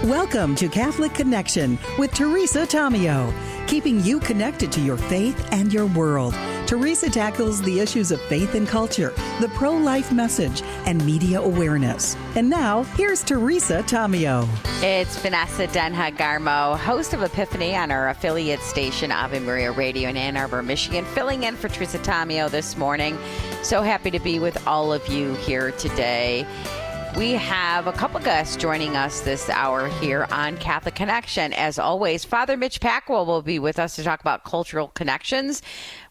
Welcome to Catholic Connection with Teresa Tomeo, keeping you connected to your faith and your world. Teresa tackles the issues of faith and culture, the pro-life message, and media awareness. And now, here's Teresa Tomeo. It's Vanessa Denha-Garmo, host of Epiphany on our affiliate station, Ave Maria Radio in Ann Arbor, Michigan, filling in for Teresa Tomeo this morning. So happy to be with all of you here today. We have a couple guests joining us this hour here on Catholic Connection. As always, Father Mitch Pacwa will be with us to talk about cultural connections.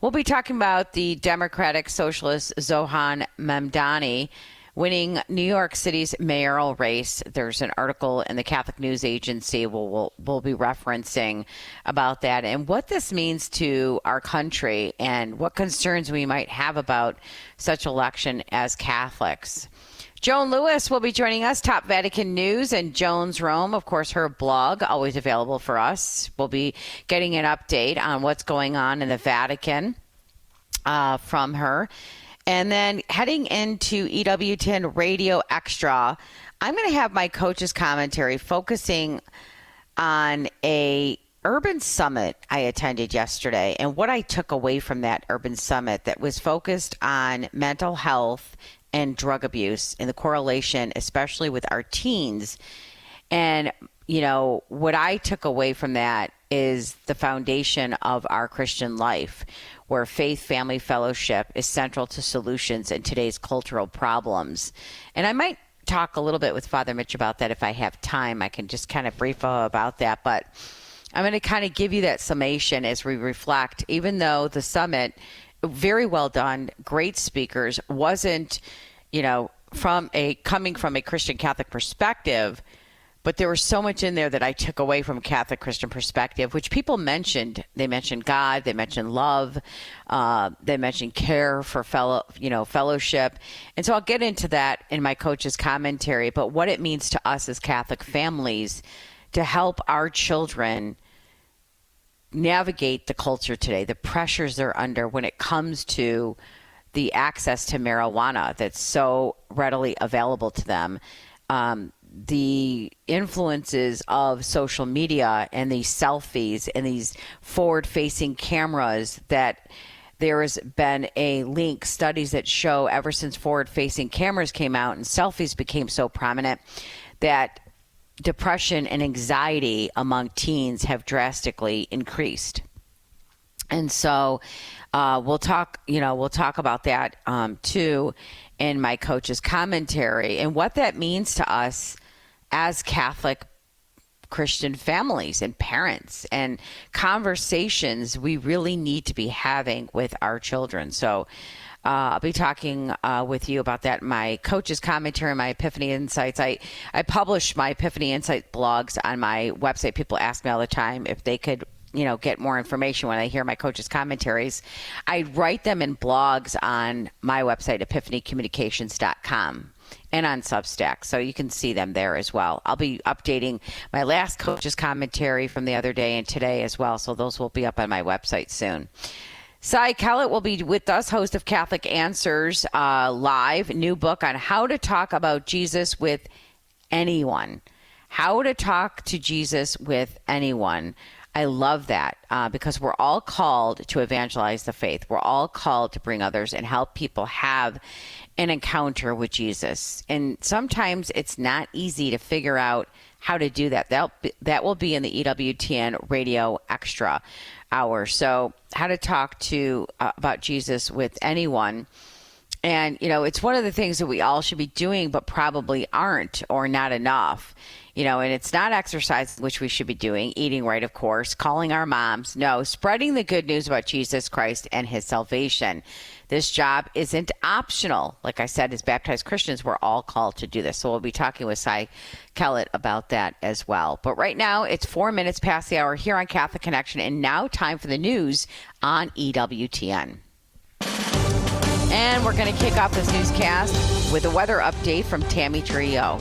We'll be talking about the Democratic Socialist Zohan Mamdani winning New York City's mayoral race. There's an article in the Catholic News Agency we'll be referencing about that and what this means to our country and what concerns we might have about such election as Catholics. Joan Lewis will be joining us, Top Vatican News, and Joans Rome, of course, her blog, always available for us. We'll be getting an update on what's going on in the Vatican from her. And then heading into EWTN Radio Extra, I'm going to have my coach's commentary focusing on a urban summit I attended yesterday and what I took away from that urban summit that was focused on mental health and drug abuse and the correlation, especially with our teens. And, you know, what I took away from that is the foundation of our Christian life, where faith, family, fellowship is central to solutions in today's cultural problems. And I might talk a little bit with Father Mitch about that if I have time. I can just kind of brief about that. But I'm going to kind of give you that summation as we reflect, even though the summit, very well done, great speakers, wasn't, you know, coming from a Christian Catholic perspective, but there was so much in there that I took away from a Catholic Christian perspective, which people mentioned. They mentioned God, they mentioned love, they mentioned care for fellowship. And so I'll get into that in my coach's commentary, but what it means to us as Catholic families to help our children navigate the culture today, the pressures they're under when it comes to the access to marijuana that's so readily available to them, the influences of social media and these selfies and these forward-facing cameras that there has been a link, studies that show ever since forward-facing cameras came out and selfies became so prominent that depression and anxiety among teens have drastically increased. And so we'll talk about that too in my coach's commentary and what that means to us as Catholic Christian families and parents and conversations we really need to be having with our children. So I'll be talking with you about that in my coach's commentary, my Epiphany Insights. I publish my Epiphany Insights blogs on my website. People ask me all the time if they could, get more information when I hear my coach's commentaries. I write them in blogs on my website, epiphanycommunications.com, and on Substack, so you can see them there as well. I'll be updating my last coach's commentary from the other day and today as well, so those will be up on my website soon. Cy Kellett will be with us, host of Catholic Answers Live, new book on how to talk about Jesus with anyone. How to talk to Jesus with anyone. I love that because we're all called to evangelize the faith. We're all called to bring others and help people have an encounter with Jesus. And sometimes it's not easy to figure out how to do that. That will be in the EWTN Radio Extra hour. So how to talk to about Jesus with anyone. And, it's one of the things that we all should be doing, but probably aren't or not enough. And it's not exercise, which we should be doing, eating right, of course, calling our moms. No, spreading the good news about Jesus Christ and his salvation. This job isn't optional. Like I said, as baptized Christians, we're all called to do this. So we'll be talking with Cy Kellett about that as well. But right now, it's 4 minutes past the hour here on Catholic Connection, and now time for the news on EWTN. And we're going to kick off this newscast with a weather update from Tammy Trio.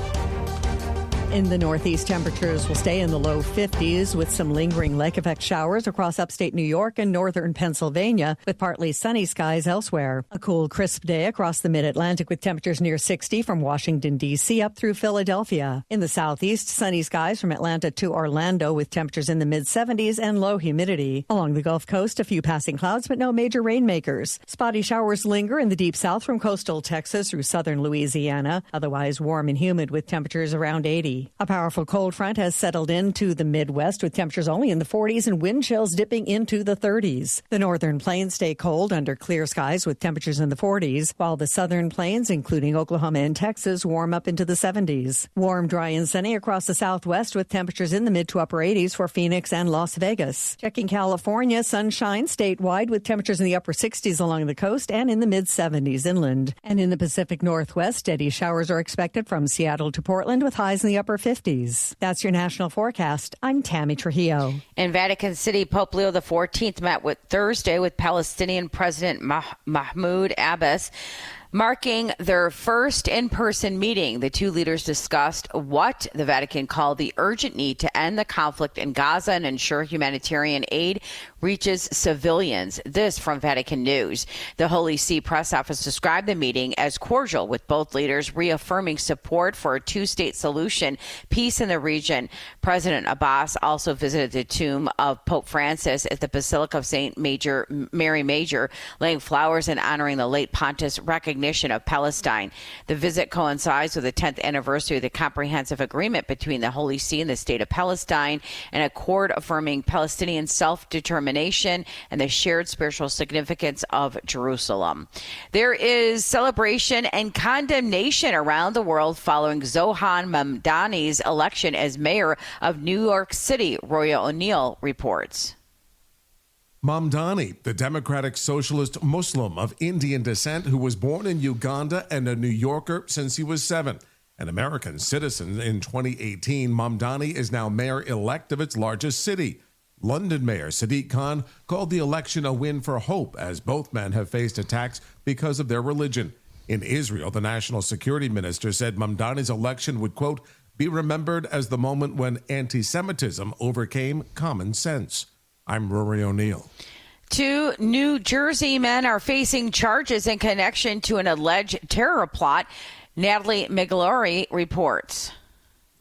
In the Northeast, temperatures will stay in the low 50s with some lingering lake effect showers across upstate New York and northern Pennsylvania, with partly sunny skies elsewhere. A cool, crisp day across the mid-Atlantic with temperatures near 60 from Washington, D.C. up through Philadelphia. In the Southeast, sunny skies from Atlanta to Orlando with temperatures in the mid-70s and low humidity. Along the Gulf Coast, a few passing clouds, but no major rainmakers. Spotty showers linger in the deep south from coastal Texas through southern Louisiana, otherwise warm and humid with temperatures around 80. A powerful cold front has settled into the Midwest with temperatures only in the 40s and wind chills dipping into the 30s. The northern plains stay cold under clear skies with temperatures in the 40s, while the southern plains, including Oklahoma and Texas, warm up into the 70s. Warm, dry, and sunny across the southwest with temperatures in the mid to upper 80s for Phoenix and Las Vegas. Checking California, sunshine statewide with temperatures in the upper 60s along the coast and in the mid 70s inland. And in the Pacific Northwest, steady showers are expected from Seattle to Portland with highs in the upper 50s. That's your national forecast. I'm Tammy Trujillo. In Vatican City, Pope Leo XIV met Thursday with Palestinian President Mahmoud Abbas, marking their first in-person meeting. The two leaders discussed what the Vatican called the urgent need to end the conflict in Gaza and ensure humanitarian aid reaches civilians. This from Vatican News. The Holy See press office described the meeting as cordial, with both leaders reaffirming support for a two-state solution, peace in the region. President Abbas also visited the tomb of Pope Francis at the Basilica of St. Mary Major, laying flowers and honoring the late Pontiff's recognition of Palestine. The visit coincides with the 10th anniversary of the comprehensive agreement between the Holy See and the State of Palestine, an accord affirming Palestinian self-determination and the shared spiritual significance of Jerusalem. There is celebration and condemnation around the world following Zohan Mamdani's election as mayor of New York City. Roya O'Neill reports. Mamdani, the Democratic Socialist Muslim of Indian descent who was born in Uganda and a New Yorker since he was 7. An American citizen in 2018, Mamdani is now mayor-elect of its largest city. London Mayor Sadiq Khan called the election a win for hope, as both men have faced attacks because of their religion. In Israel, the national security minister said Mamdani's election would, quote, be remembered as the moment when anti-Semitism overcame common sense. I'm Rory O'Neill. 2 New Jersey men are facing charges in connection to an alleged terror plot. Natalie Migliori reports.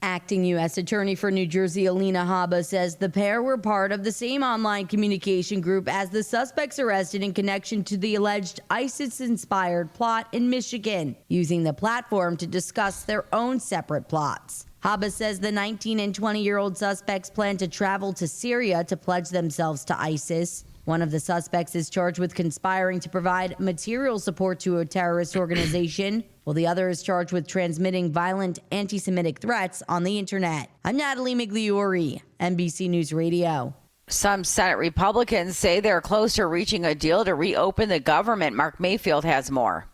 Acting U.S. Attorney for New Jersey, Alina Habba, says the pair were part of the same online communication group as the suspects arrested in connection to the alleged ISIS-inspired plot in Michigan, using the platform to discuss their own separate plots. Habba says the 19 and 20-year-old suspects plan to travel to Syria to pledge themselves to ISIS. One of the suspects is charged with conspiring to provide material support to a terrorist organization, while the other is charged with transmitting violent anti-Semitic threats on the internet. I'm Natalie Migliori, NBC News Radio. Some Senate Republicans say they're close to reaching a deal to reopen the government. Mark Mayfield has more.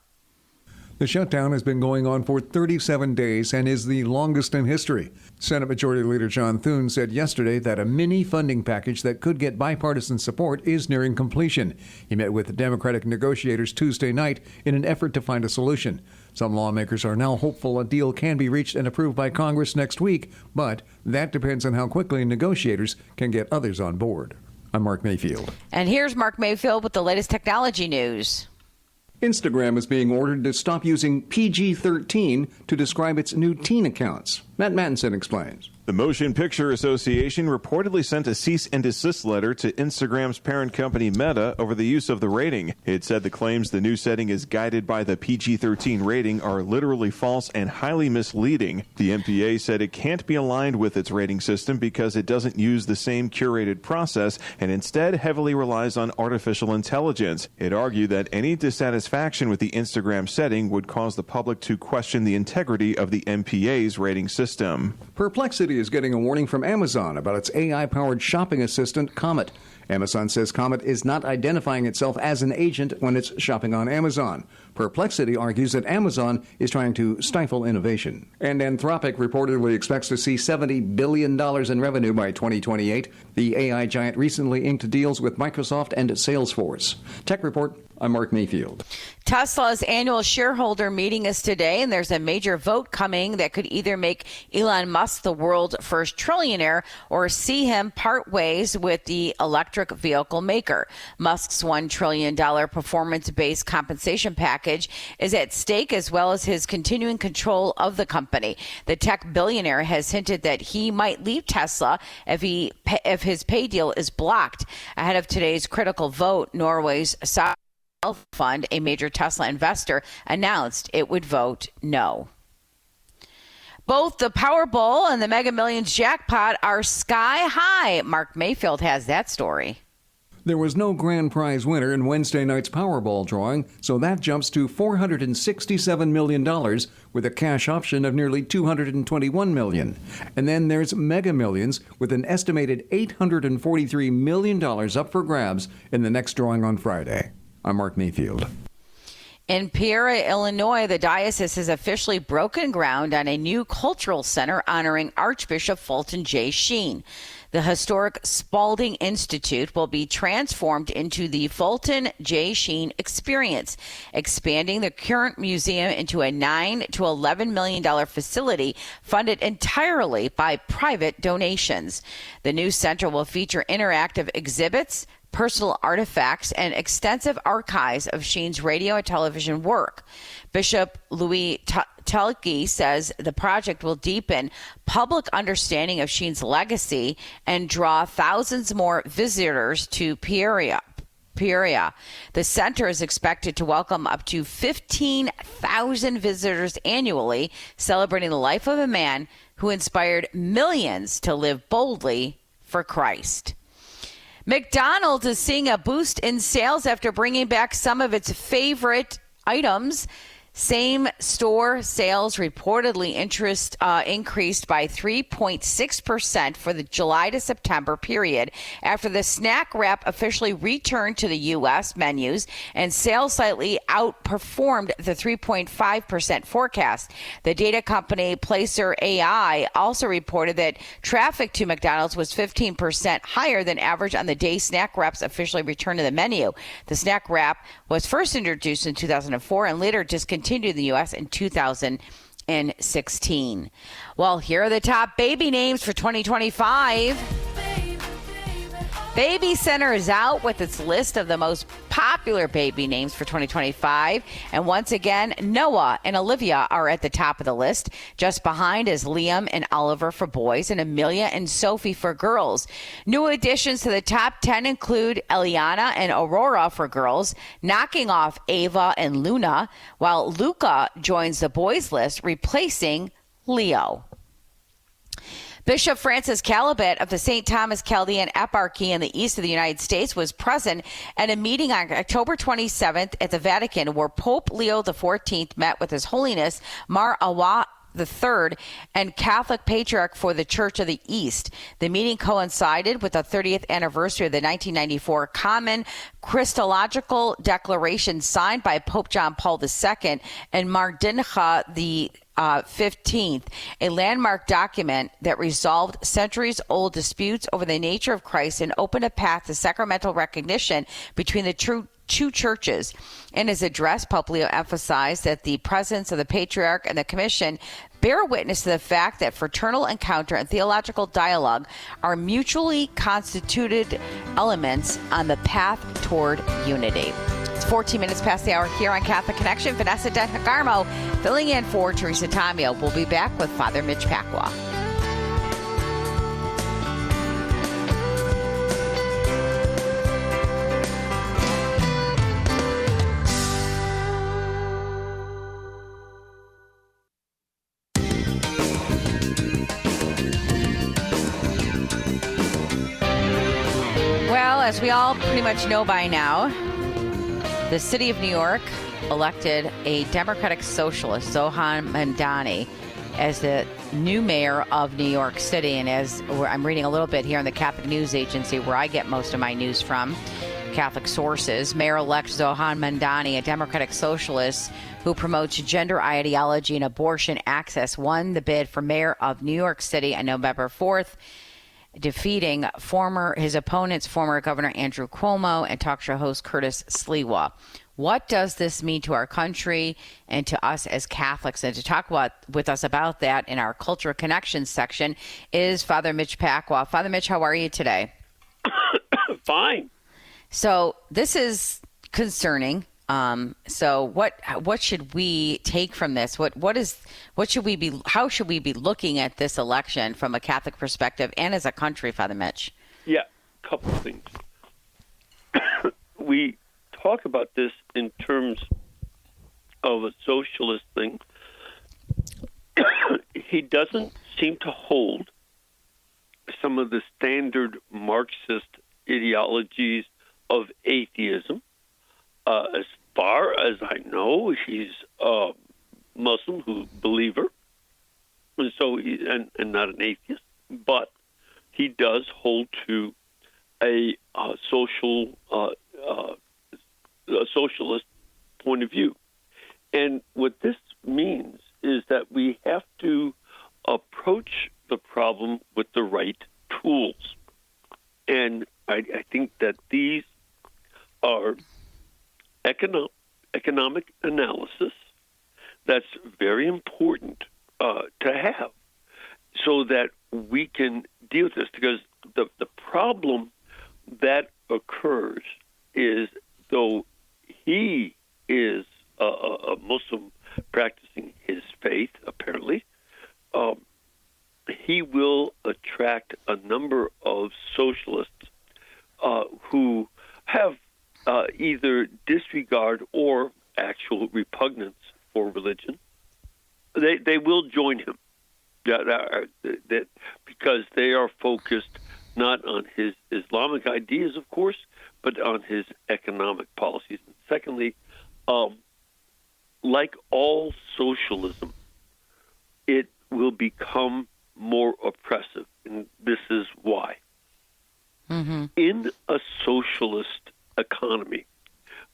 The shutdown has been going on for 37 days and is the longest in history. Senate Majority Leader John Thune said yesterday that a mini funding package that could get bipartisan support is nearing completion. He met with Democratic negotiators Tuesday night in an effort to find a solution. Some lawmakers are now hopeful a deal can be reached and approved by Congress next week, but that depends on how quickly negotiators can get others on board. I'm Mark Mayfield. And here's Mark Mayfield with the latest technology news. Instagram is being ordered to stop using PG-13 to describe its new teen accounts. Matt Mattinson explains. The Motion Picture Association reportedly sent a cease and desist letter to Instagram's parent company Meta over the use of the rating. It said the claims the new setting is guided by the PG-13 rating are literally false and highly misleading. The MPA said it can't be aligned with its rating system because it doesn't use the same curated process and instead heavily relies on artificial intelligence. It argued that any dissatisfaction with the Instagram setting would cause the public to question the integrity of the MPA's rating system. Perplexity is getting a warning from Amazon about its AI-powered shopping assistant, Comet. Amazon says Comet is not identifying itself as an agent when it's shopping on Amazon. Perplexity argues that Amazon is trying to stifle innovation. And Anthropic reportedly expects to see $70 billion in revenue by 2028. The AI giant recently inked deals with Microsoft and Salesforce. Tech Report, I'm Mark Mayfield. Tesla's annual shareholder meeting is today, and there's a major vote coming that could either make Elon Musk the world's first trillionaire or see him part ways with the electric vehicle maker. Musk's $1 trillion performance-based compensation package is at stake, as well as his continuing control of the company. The tech billionaire has hinted that he might leave Tesla if his pay deal is blocked. Ahead of today's critical vote, Norway's Wealth Fund, a major Tesla investor, announced it would vote no. Both the Powerball and the Mega Millions jackpot are sky high. Mark Mayfield has that story. There was no grand prize winner in Wednesday night's Powerball drawing, so that jumps to $467 million with a cash option of nearly $221 million. And then there's Mega Millions with an estimated $843 million up for grabs in the next drawing on Friday. I'm Mark Mayfield. In Peoria, Illinois, the diocese has officially broken ground on a new cultural center honoring Archbishop Fulton J. Sheen. The historic Spalding Institute will be transformed into the Fulton J. Sheen Experience, expanding the current museum into a $9 to $11 million facility funded entirely by private donations. The new center will feature interactive exhibits, personal artifacts, and extensive archives of Sheen's radio and television work. Bishop Louis Telke says the project will deepen public understanding of Sheen's legacy and draw thousands more visitors to Peoria. The center is expected to welcome up to 15,000 visitors annually, celebrating the life of a man who inspired millions to live boldly for Christ. McDonald's is seeing a boost in sales after bringing back some of its favorite items. Same-store sales reportedly increased by 3.6% for the July to September period after the snack wrap officially returned to the U.S. menus, and sales slightly outperformed the 3.5% forecast. The data company Placer AI also reported that traffic to McDonald's was 15% higher than average on the day snack wraps officially returned to the menu. The snack wrap was first introduced in 2004 and later discontinued in the U.S. in 2016. Well, here are the top baby names for 2025. Baby Center is out with its list of the most popular baby names for 2025. And once again, Noah and Olivia are at the top of the list. Just behind is Liam and Oliver for boys and Amelia and Sophie for girls. New additions to the top 10 include Eliana and Aurora for girls, knocking off Ava and Luna, while Luca joins the boys list, replacing Leo. Bishop Francis Calabet of the St. Thomas Chaldean Eparchy in the east of the United States was present at a meeting on October 27th at the Vatican where Pope Leo XIV met with His Holiness Mar Awa III and Catholic Patriarch for the Church of the East. The meeting coincided with the 30th anniversary of the 1994 Common Christological Declaration signed by Pope John Paul II and Mardincha the 15th, a landmark document that resolved centuries-old disputes over the nature of Christ and opened a path to sacramental recognition between the two churches. In his address, Pope Leo emphasized that the presence of the Patriarch and the Commission bear witness to the fact that fraternal encounter and theological dialogue are mutually constituted elements on the path toward unity. It's 14 minutes past the hour here on Catholic Connection. Vanessa Denhagarmo filling in for Teresa Tamio. We'll be back with Father Mitch Pacwa. Well, as we all pretty much know by now, the city of New York elected a Democratic Socialist, Zohan Mandani, as the new mayor of New York City. And as I'm reading a little bit here on the Catholic News Agency, where I get most of my news from, Catholic sources, Mayor-elect Zohan Mandani, a Democratic Socialist who promotes gender ideology and abortion access, won the bid for mayor of New York City on November 4th, defeating his opponent's former Governor Andrew Cuomo and talk show host Curtis Sliwa. What does this mean to our country and to us as Catholics? And to talk with us about that in our Cultural Connections section is Father Mitch Pacwa. Father Mitch, how are you today? Fine. So this is concerning. So what should we take from this? How should we be looking at this election from a Catholic perspective and as a country, Father Mitch? Yeah, a couple of things. We talk about this in terms of a socialist thing. He doesn't seem to hold some of the standard Marxist ideologies of atheism. As far as I know, he's a Muslim believer, and so and not an atheist. But he does hold to a socialist point of view. And what this means is that we have to approach the problem with the right tools. And I think that these are economic analysis that's very important to have so that we can deal with this. Because the problem that occurs is, though he is a Muslim practicing his faith, apparently, he will attract a number of socialists who have either disregard or actual repugnance for religion. They will join him because they are focused not on his Islamic ideas, of course, but on his economic policies. And secondly, like all socialism, it will become more oppressive, and this is why. Mm-hmm. In a socialist economy,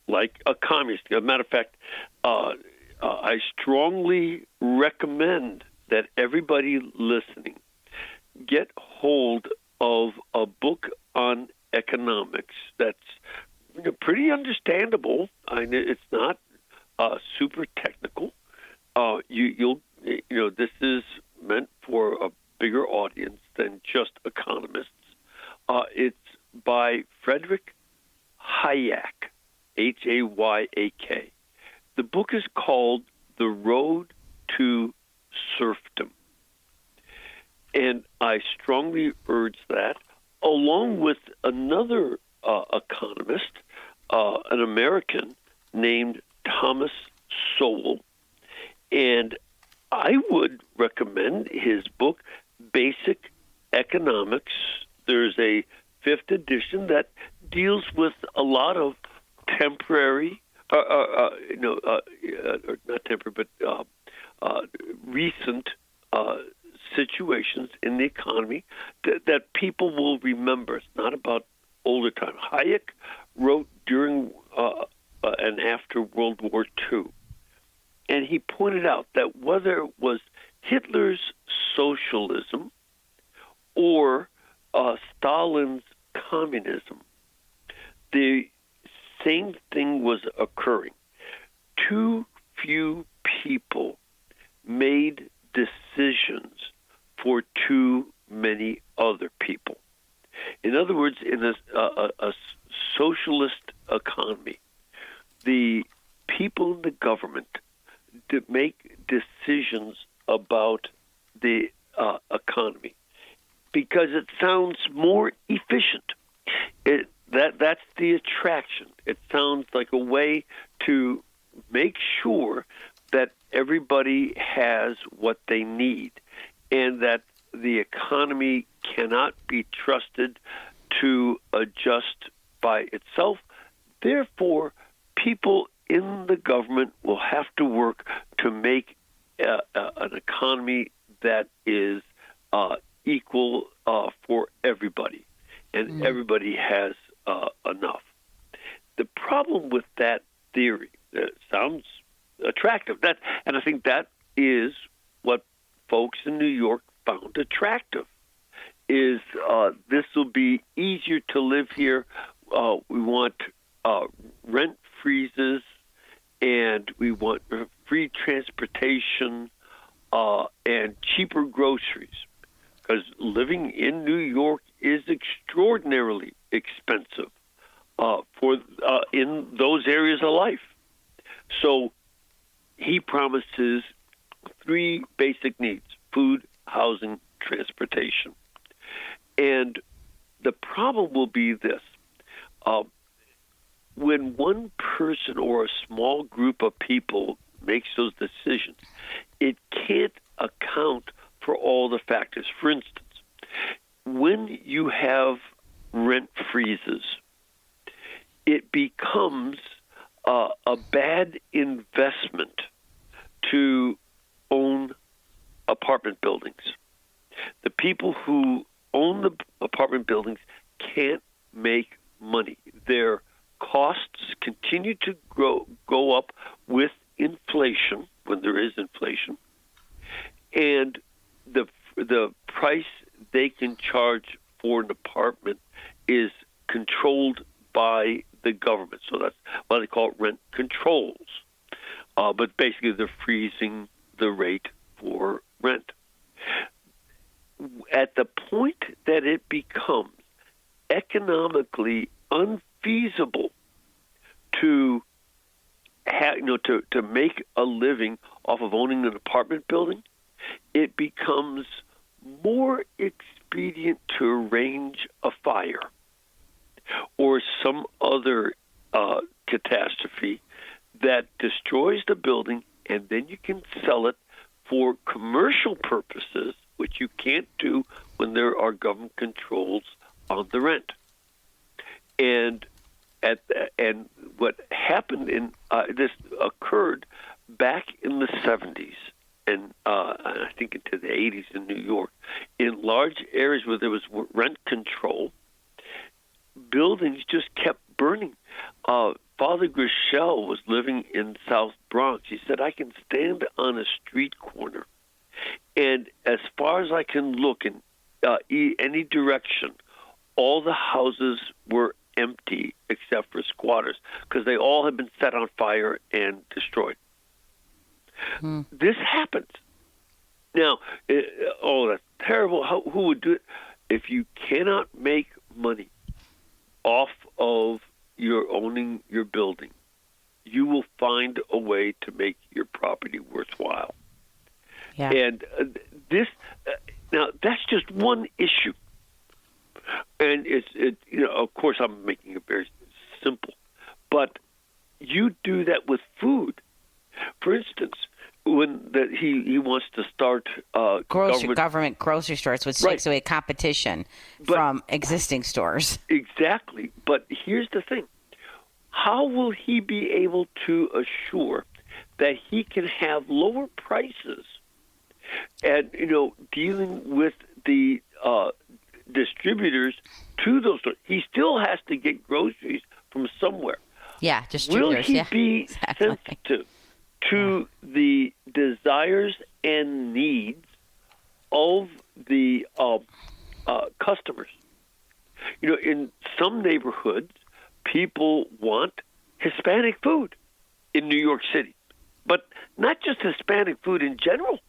like a communist, as a matter of fact, I strongly recommend that everybody listening get hold of a book on economics that's pretty understandable. It's not super technical. This is meant for a bigger audience than just economists. It's by Frederick Hayek, Hayak. The book is called The Road to Serfdom. And I strongly urge that, along with another economist, an American named Thomas Sowell. And I would recommend his book, Basic Economics. There's a 5th edition that deals with a lot of temporary, not temporary, but recent situations in the economy that people will remember. It's not about older time. Hayek wrote during and after World War II, and he pointed out that whether it was Hitler's socialism or Stalin's communism, the same thing was occurring. Too few people made decisions for too many other people. In other words, in a socialist economy, the people in the government to make decisions about the economy because it sounds more efficient. That's the attraction. It sounds like a way to make sure that everybody has what they need and that the economy cannot be trusted to adjust by itself. Therefore, people in the government will have to work to make an economy that is equal for everybody, and everybody has enough. The problem with that theory, sounds attractive, and I think that is what folks in New York found attractive, is this will be easier to live here. We want rent freezes and we want free transportation and cheaper groceries, because living in New York is extraordinarily expensive in those areas of life. So he promises 3 basic needs: food, housing, transportation. And the problem will be this. When one person or a small group of people makes those decisions, it can't account for all the factors. For instance, when you have rent freezes, it becomes a bad investment to own apartment buildings. The people who own the apartment buildings can't make money. Their costs continue to go up with inflation, when there is inflation, and the price they can charge for an apartment is controlled by the government. So that's why they call it rent controls. But basically, they're freezing the rate for rent. At the point that it becomes economically unfeasible to make a living off of owning an apartment building, it becomes more expedient to arrange a fire or some other catastrophe that destroys the building, and then you can sell it for commercial purposes, which you can't do when there are government controls on the rent. And what happened this occurred back in the 70s and I think into the 80s in New York. In large areas where there was rent control, buildings just kept burning. Father Grichelle was living in South Bronx. He said, I can stand on a street corner, and as far as I can look in any direction, all the houses were empty except for squatters, because they all had been set on fire and destroyed. This happens. Now, that's terrible. Who would do it? If you cannot make money off of your owning your building, you will find a way to make your property worthwhile. Yeah. And now that's just one issue. And of course, I'm making it very simple, but you do that with food. For instance, when he wants to start government grocery stores, which takes away competition from existing stores. Exactly. But here's the thing: how will he be able to assure that he can have lower prices and dealing with the distributors to those stores? He still has to get groceries from somewhere. Yeah, distributors. Will he be sensitive to the desires and needs of the customers? In some neighborhoods, people want Hispanic food in New York City, but not just Hispanic food in general.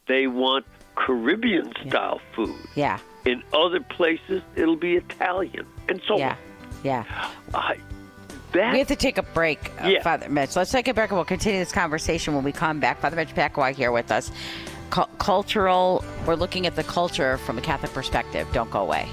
They want Caribbean-style food. Yeah. In other places, it'll be Italian, and so on. Yeah. We have to take a break, Father Mitch. Let's take a break, and we'll continue this conversation when we come back. Father Mitch Pacwa here with us. Cultural, we're looking at the culture from a Catholic perspective. Don't go away.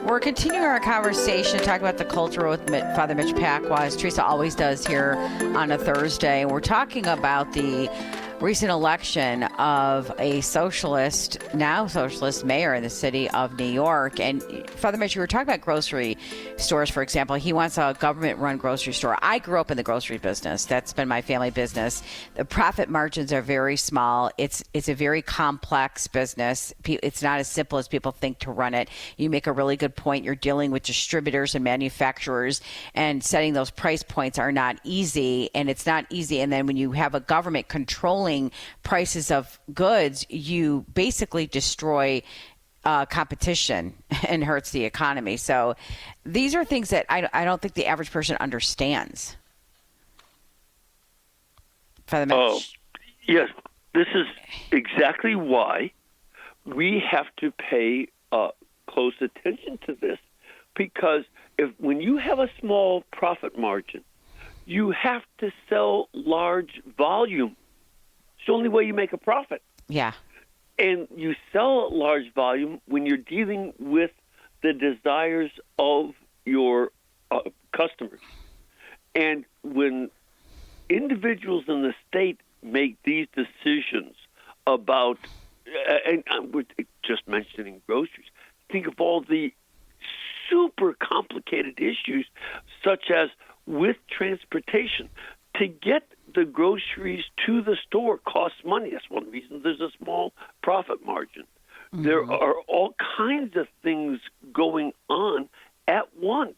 We're continuing our conversation, talking about the culture with Father Mitch Pacwa, as Teresa always does here on a Thursday. We're talking about the recent election of a now socialist mayor in the city of New York. And Father Mitch, you were talking about grocery stores, for example. He wants a government-run grocery store. I grew up in the grocery business. That's been my family business. The profit margins are very small. It's a very complex business. It's not as simple as people think to run it. You make a really good point. You're dealing with distributors and manufacturers, and setting those price points are not easy, and it's not easy. And then when you have a government controlling prices of goods, you basically destroy competition and hurts the economy. So these are things that I don't think the average person understands. Father Mitch? Yes, this is exactly why we have to pay close attention to this, because when you have a small profit margin, you have to sell large volume. It's the only way you make a profit. Yeah. And you sell a large volume when you're dealing with the desires of your customers. And when individuals in the state make these decisions about, and we're just mentioning groceries, think of all the super complicated issues, such as with transportation. To get the groceries to the store costs money. That's one reason there's a small profit margin. Mm-hmm. There are all kinds of things going on at once.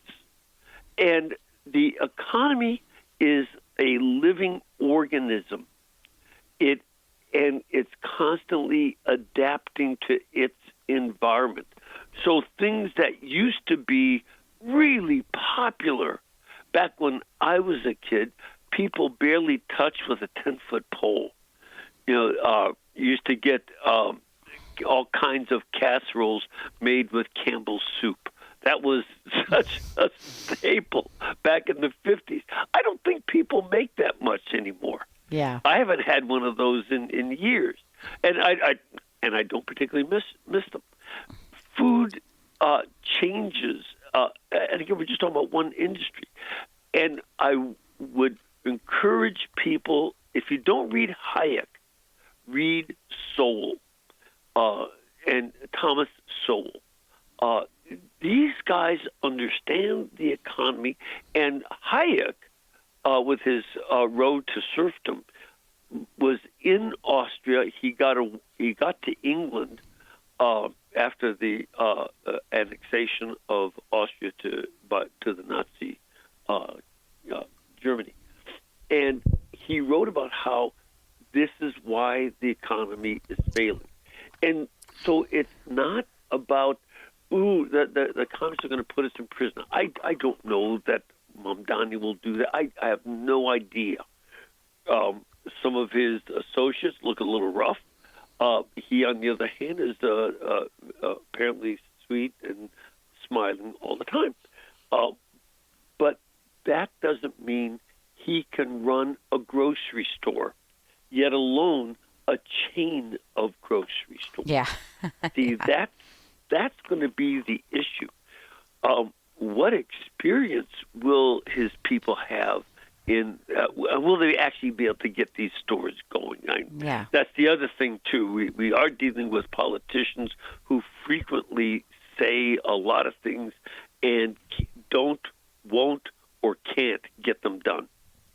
And the economy is a living organism. It's constantly adapting to its environment. So things that used to be really popular back when I was a kid, people barely touched with a 10-foot pole. You used to get all kinds of casseroles made with Campbell's soup. That was such a staple back in the 50s. I don't think people make that much anymore. Yeah, I haven't had one of those in years, and I don't particularly miss them. Food changes, and again, we're just talking about one industry. And I would encourage people, if you don't read Hayek, read Sowell and Thomas Sowell. These guys understand the economy, and Hayek, with his Road to Serfdom, was in Austria. He got to England after the annexation of Austria to the Nazi Germany, and he wrote about how this is why the economy is failing. And so it's not about the communists are going to put us in prison. I don't know that Mamdani will do that. I have no idea. Some of his associates look a little rough. He, on the other hand, is apparently sweet and smiling all the time. But that doesn't mean he can run a grocery store, yet alone a chain of grocery stores. Yeah. See, that's going to be the issue. What experience will his people have in? Will they actually be able to get these stores going? Yeah. That's the other thing too. We are dealing with politicians who frequently say a lot of things and won't, or can't get them done.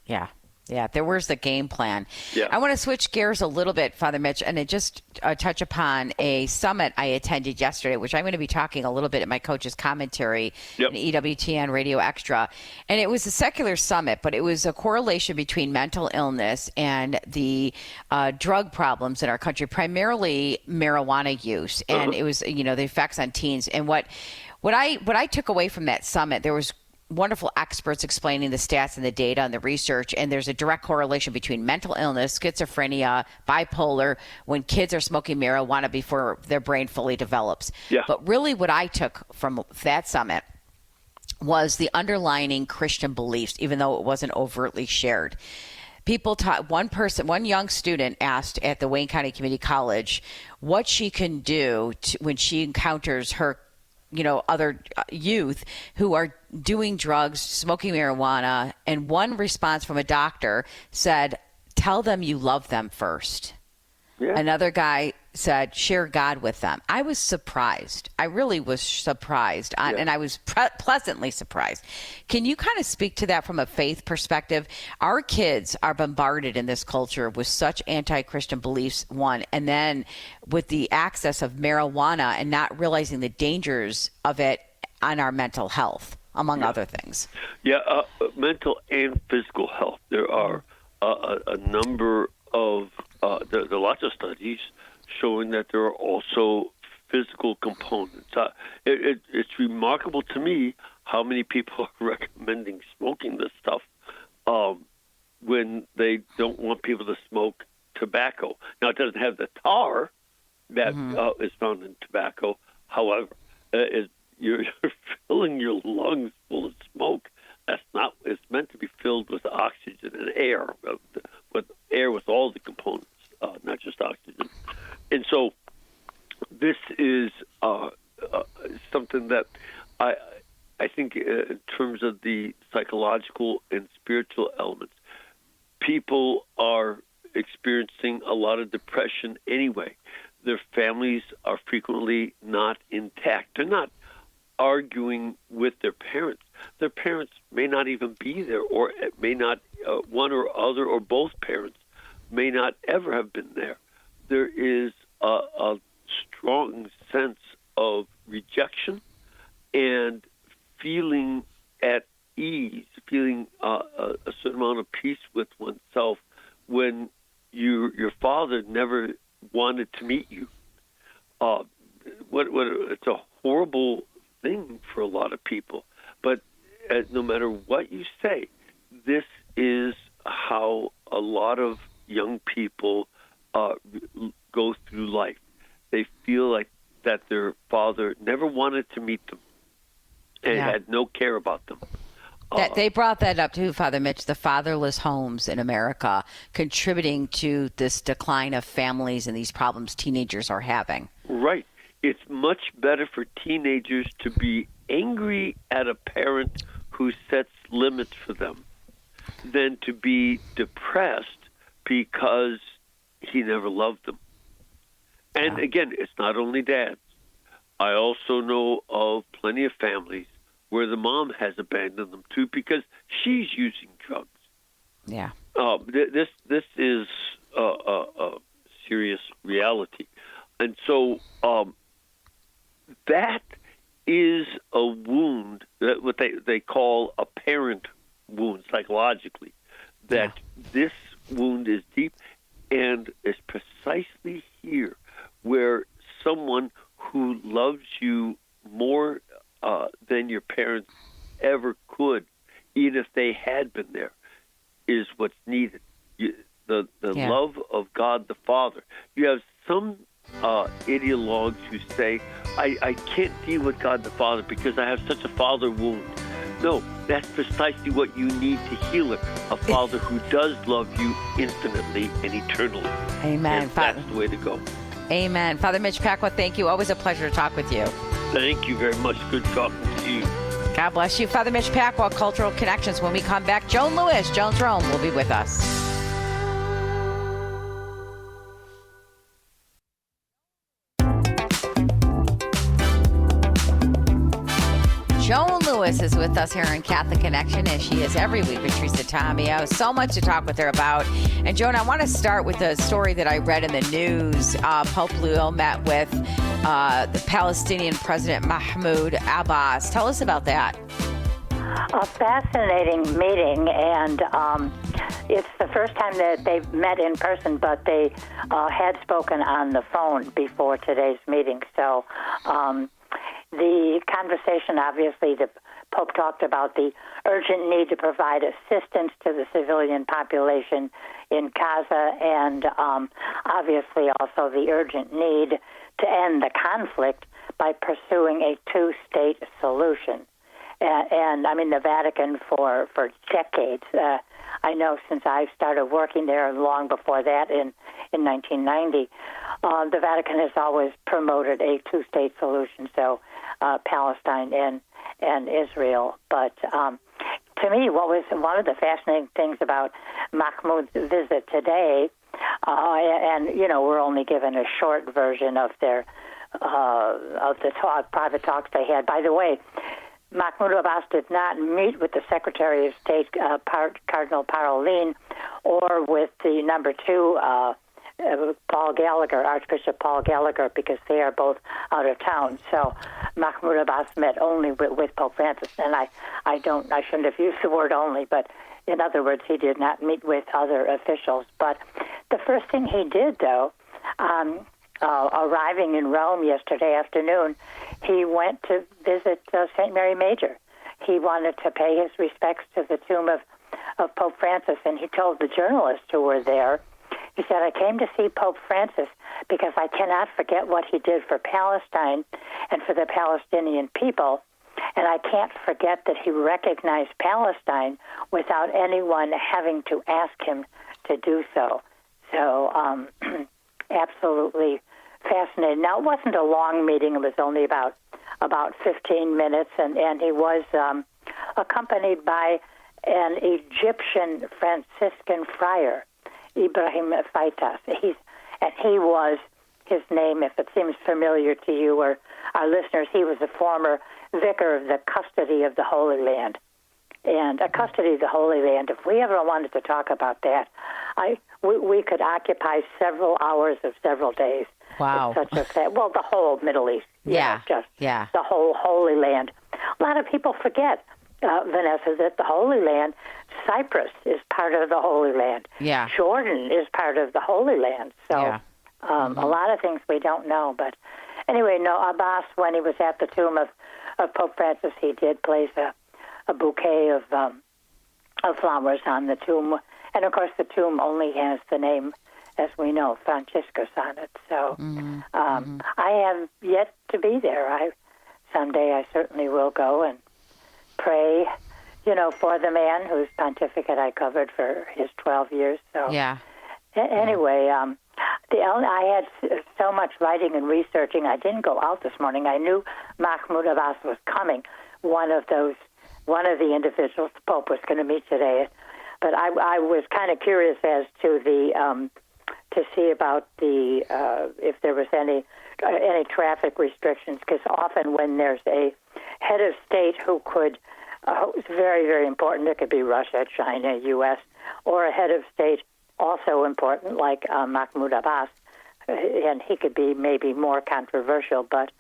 Yeah. Yeah, where's the game plan? Yeah. I want to switch gears a little bit, Father Mitch, and just touch upon a summit I attended yesterday, which I'm going to be talking a little bit at my coach's commentary in EWTN Radio Extra. And it was a secular summit, but it was a correlation between mental illness and the drug problems in our country, primarily marijuana use. And it was, the effects on teens. And what I took away from that summit, there was wonderful experts explaining the stats and the data and the research, and there's a direct correlation between mental illness, schizophrenia, bipolar, when kids are smoking marijuana before their brain fully develops. Yeah. But really what I took from that summit was the underlying Christian beliefs, even though it wasn't overtly shared. People taught one young student asked at the Wayne County Community College what she can do when she encounters her other youth who are doing drugs, smoking marijuana. And one response from a doctor said, tell them you love them first. Yeah. Another guy said, share God with them. I was surprised. I really was surprised, and I was pleasantly surprised. Can you kind of speak to that from a faith perspective? Our kids are bombarded in this culture with such anti-Christian beliefs, one, and then with the access of marijuana and not realizing the dangers of it on our mental health, among other things. Yeah, mental and physical health. There are a number of there are lots of studies showing that there are also physical components. It's remarkable to me how many people are recommending smoking this stuff when they don't want people to smoke tobacco. Now, it doesn't have the tar that is found in tobacco. However, you're filling your lungs full of smoke. That's not. It's meant to be filled with oxygen and air, with all the components, not just oxygen. And so, this is something that I think, in terms of the psychological and spiritual elements, people are experiencing a lot of depression anyway. Their families are frequently not intact. They're not arguing with their parents. Their parents may not even be there, or it may not, one or other or both parents may not ever have been there. There is a strong sense of rejection and feeling at ease, feeling a certain amount of peace with oneself when your father never wanted to meet you. It's a horrible thing for a lot of people, but no matter what you say, this is how a lot of young people go through life. They feel like that their father never wanted to meet them and had no care about them. That they brought that up too, Father Mitch, the fatherless homes in America contributing to this decline of families and these problems teenagers are having. Right. It's much better for teenagers to be angry at a parent who sets limits for them than to be depressed because he never loved them. And again, it's not only dads. I also know of plenty of families where the mom has abandoned them too because she's using drugs. Yeah. This is a serious reality. And so that is a wound, that what they call a parent wound psychologically, that this wound is deep and is precisely here where someone who loves you more than your parents ever could, even if they had been there, is what's needed. The love of God the Father. You have some ideologues who say, I can't deal with God the Father because I have such a father wound. No, that's precisely what you need to heal it. A father who does love you infinitely and eternally. Amen. And that's the way to go. Amen. Father Mitch Pacwa, thank you. Always a pleasure to talk with you. Thank you very much. Good talking to you. God bless you. Father Mitch Pacwa, Cultural Connections. When we come back, Joan Lewis, Joans Rome will be with us. Joan Lewis is with us here in Catholic Connection, as she is every week with Teresa Tomeo. So much to talk with her about. And Joan, I want to start with a story that I read in the news. Pope Leo met with the Palestinian President Mahmoud Abbas. Tell us about that. A fascinating meeting, and it's the first time that they've met in person, but they had spoken on the phone before today's meeting. So the conversation, obviously, the Pope talked about the urgent need to provide assistance to the civilian population in Gaza, and obviously also the urgent need to end the conflict by pursuing a two-state solution. And I mean, the Vatican for decades, I know since I started working there long before that in 1990, the Vatican has always promoted a two-state solution, so Palestine and Israel. But to me, what was one of the fascinating things about Mahmoud's visit today, and we're only given a short version of their of the private talks they had. By the way, Mahmoud Abbas did not meet with the Secretary of State, Cardinal Parolin, or with the number 2, Paul Gallagher, Archbishop Paul Gallagher, because they are both out of town. So Mahmoud Abbas met only with Pope Francis, and I shouldn't have used the word only, but in other words, he did not meet with other officials. But the first thing he did, though, arriving in Rome yesterday afternoon, he went to visit St. Mary Major. He wanted to pay his respects to the tomb of Pope Francis, and he told the journalists who were there, he said, I came to see Pope Francis because I cannot forget what he did for Palestine and for the Palestinian people, and I can't forget that he recognized Palestine without anyone having to ask him to do so. So absolutely fascinating. Now, it wasn't a long meeting. It was only about 15 minutes, and he was accompanied by an Egyptian Franciscan friar, Ibrahim Faitas. He was, his name, if it seems familiar to you or our listeners, he was a former vicar of the Custody of the Holy Land. And a Custody of the Holy Land, if we ever wanted to talk about that, we could occupy several hours of several days. Wow. The whole Middle East. The whole Holy Land. A lot of people forget, Vanessa, that the Holy Land, Cyprus is part of the Holy Land. Yeah. Jordan is part of the Holy Land. So a lot of things we don't know. But anyway, Abbas, when he was at the tomb of Pope Francis, he did place a bouquet of flowers on the tomb. And, of course, the tomb only has the name, as we know, Franciscus on it. So I have yet to be there. Someday I certainly will go and pray, for the man whose pontificate I covered for his 12 years. So anyway, I had so much writing and researching. I didn't go out this morning. I knew Mahmoud Abbas was coming, one of the individuals the Pope was going to meet today. But I was kind of curious as to to see about if there was any traffic restrictions, because often when there's a head of state who could, it's very, very important. It could be Russia, China, U.S., or a head of state also important like Mahmoud Abbas, and he could be maybe more controversial. But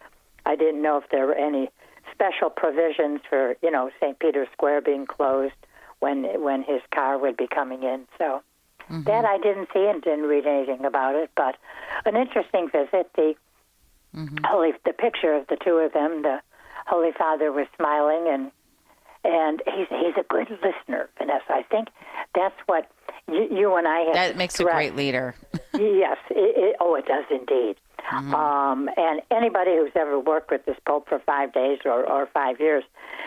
I didn't know if there were any special provisions for St. Peter's Square being closed when his car would be coming in. So that I didn't see and didn't read anything about it. But an interesting visit. The picture of the two of them, the Holy Father was smiling, and he's a good listener, Vanessa. I think that's what you and I have. That makes a great leader. Yes, it does indeed. And anybody who's ever worked with this Pope for 5 days or 5 years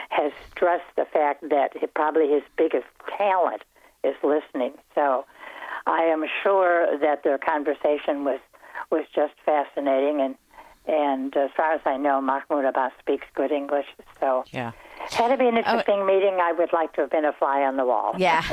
has stressed the fact that probably his biggest talent is listening. So I am sure that their conversation was just fascinating. And as far as I know, Mahmoud Abbas speaks good English. So had it been an interesting meeting, I would like to have been a fly on the wall. Yeah.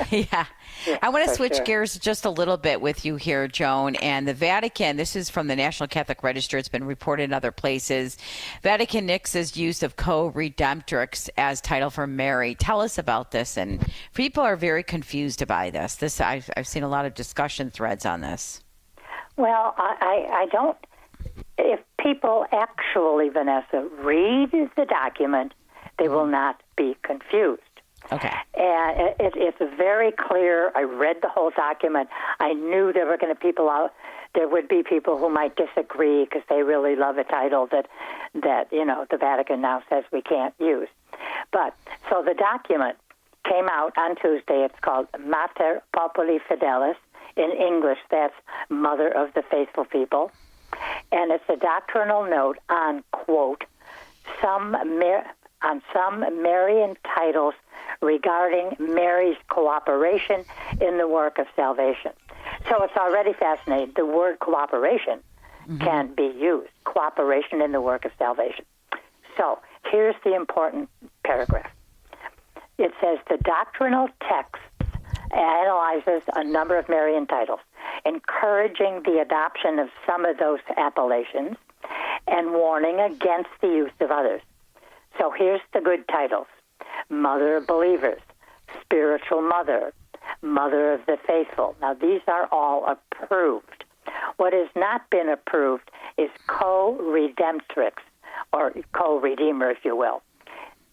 I want to switch gears just a little bit with you here, Joan. And the Vatican, this is from the National Catholic Register. It's been reported in other places. Vatican nixes use of co-redemptrix as title for Mary. Tell us about this. And people are very confused by this. I've seen a lot of discussion threads on this. Well, I don't. If people actually, Vanessa, read the document, they will not be confused. Okay. And it's very clear. I read the whole document. I knew there would be people who might disagree because they really love a title that the Vatican now says we can't use. But so the document came out on Tuesday. It's called Mater Populi Fidelis. In English, that's Mother of the Faithful People. And it's a doctrinal note on, quote, some Marian titles regarding Mary's cooperation in the work of salvation. So it's already fascinating. The word cooperation can be used, cooperation in the work of salvation. So here's the important paragraph. it says the doctrinal text analyzes a number of Marian titles, encouraging the adoption of some of those appellations and warning against the use of others. So here's the good titles: Mother of Believers, Spiritual Mother, Mother of the Faithful. Now, these are all approved. What has not been approved is co-redemptrix, or co-redeemer, if you will.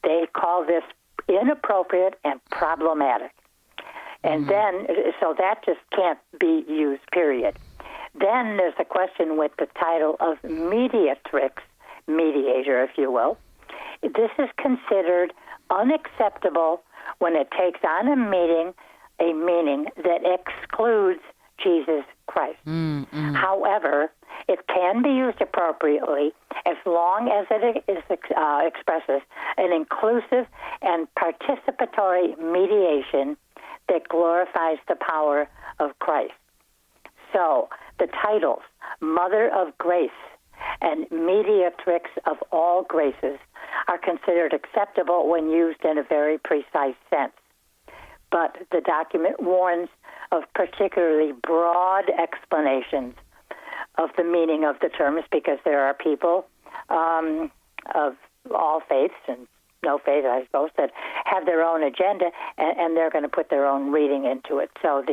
They call this inappropriate and problematic. And then, so that just can't be used, period. Then there's a question with the title of mediatrix, mediator, if you will. This is considered unacceptable when it takes on a meaning that excludes Jesus Christ. However, it can be used appropriately as long as it expresses an inclusive and participatory mediation that glorifies the power of Christ. So the titles, Mother of Grace and Mediatrix of all graces, are considered acceptable when used in a very precise sense. But the document warns of particularly broad explanations of the meaning of the terms, because there are people of all faiths and no faith, I suppose, that have their own agenda, and they're going to put their own reading into it. So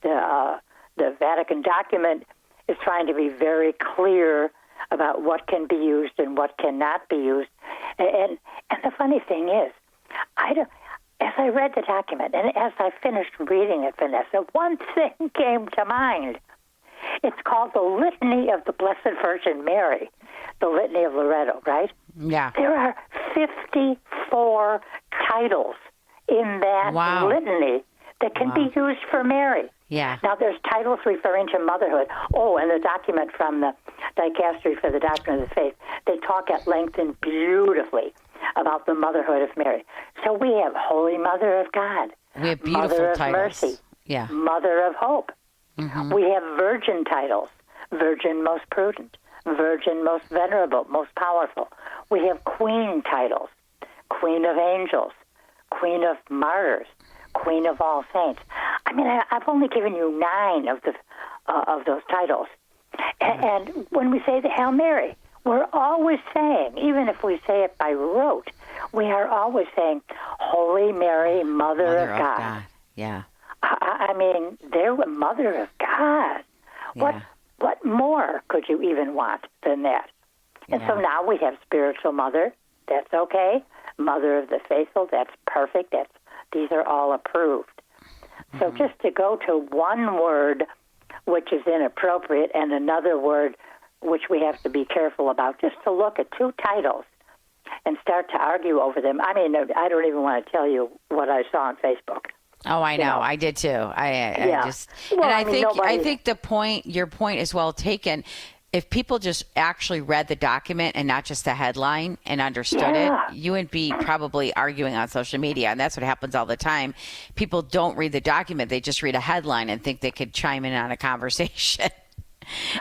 the Vatican document is trying to be very clear about what can be used and what cannot be used. And the funny thing is, as I read the document and as I finished reading it, Vanessa, one thing came to mind. It's called the Litany of the Blessed Virgin Mary, the Litany of Loretto, right? Yeah. There are 54 titles in that litany that can be used for Mary. Yeah. Now, there's titles referring to motherhood. Oh, and the document from the Dicastery for the Doctrine of the Faith, they talk at length and beautifully about the motherhood of Mary. So we have Holy Mother of God. We have beautiful Mother of titles. Mercy. Yeah. Mother of Hope. We have Virgin titles. Virgin Most Prudent. Virgin Most Venerable, Most Powerful. We have Queen titles. Queen of Angels. Queen of Martyrs. Queen of All Saints. I mean, I've only given you 9 of those titles. And when we say the Hail Mary, we're always saying, even if we say it by rote, we are always saying, Holy Mary, Mother of God. Yeah. I mean, they're the Mother of God. Yeah. What more could you even want than that? And so now we have Spiritual Mother. That's okay. Mother of the Faithful. That's perfect. These are all approved. So just to go to one word which is inappropriate and another word which we have to be careful about, just to look at 2 titles and start to argue over them. I mean, I don't even want to tell you what I saw on Facebook. Oh, I know. I did too. I just, well, and I think your point is well taken. If people just actually read the document and not just the headline and understood it, you would be probably arguing on social media. And that's what happens all the time. People don't read the document. They just read a headline and think they could chime in on a conversation.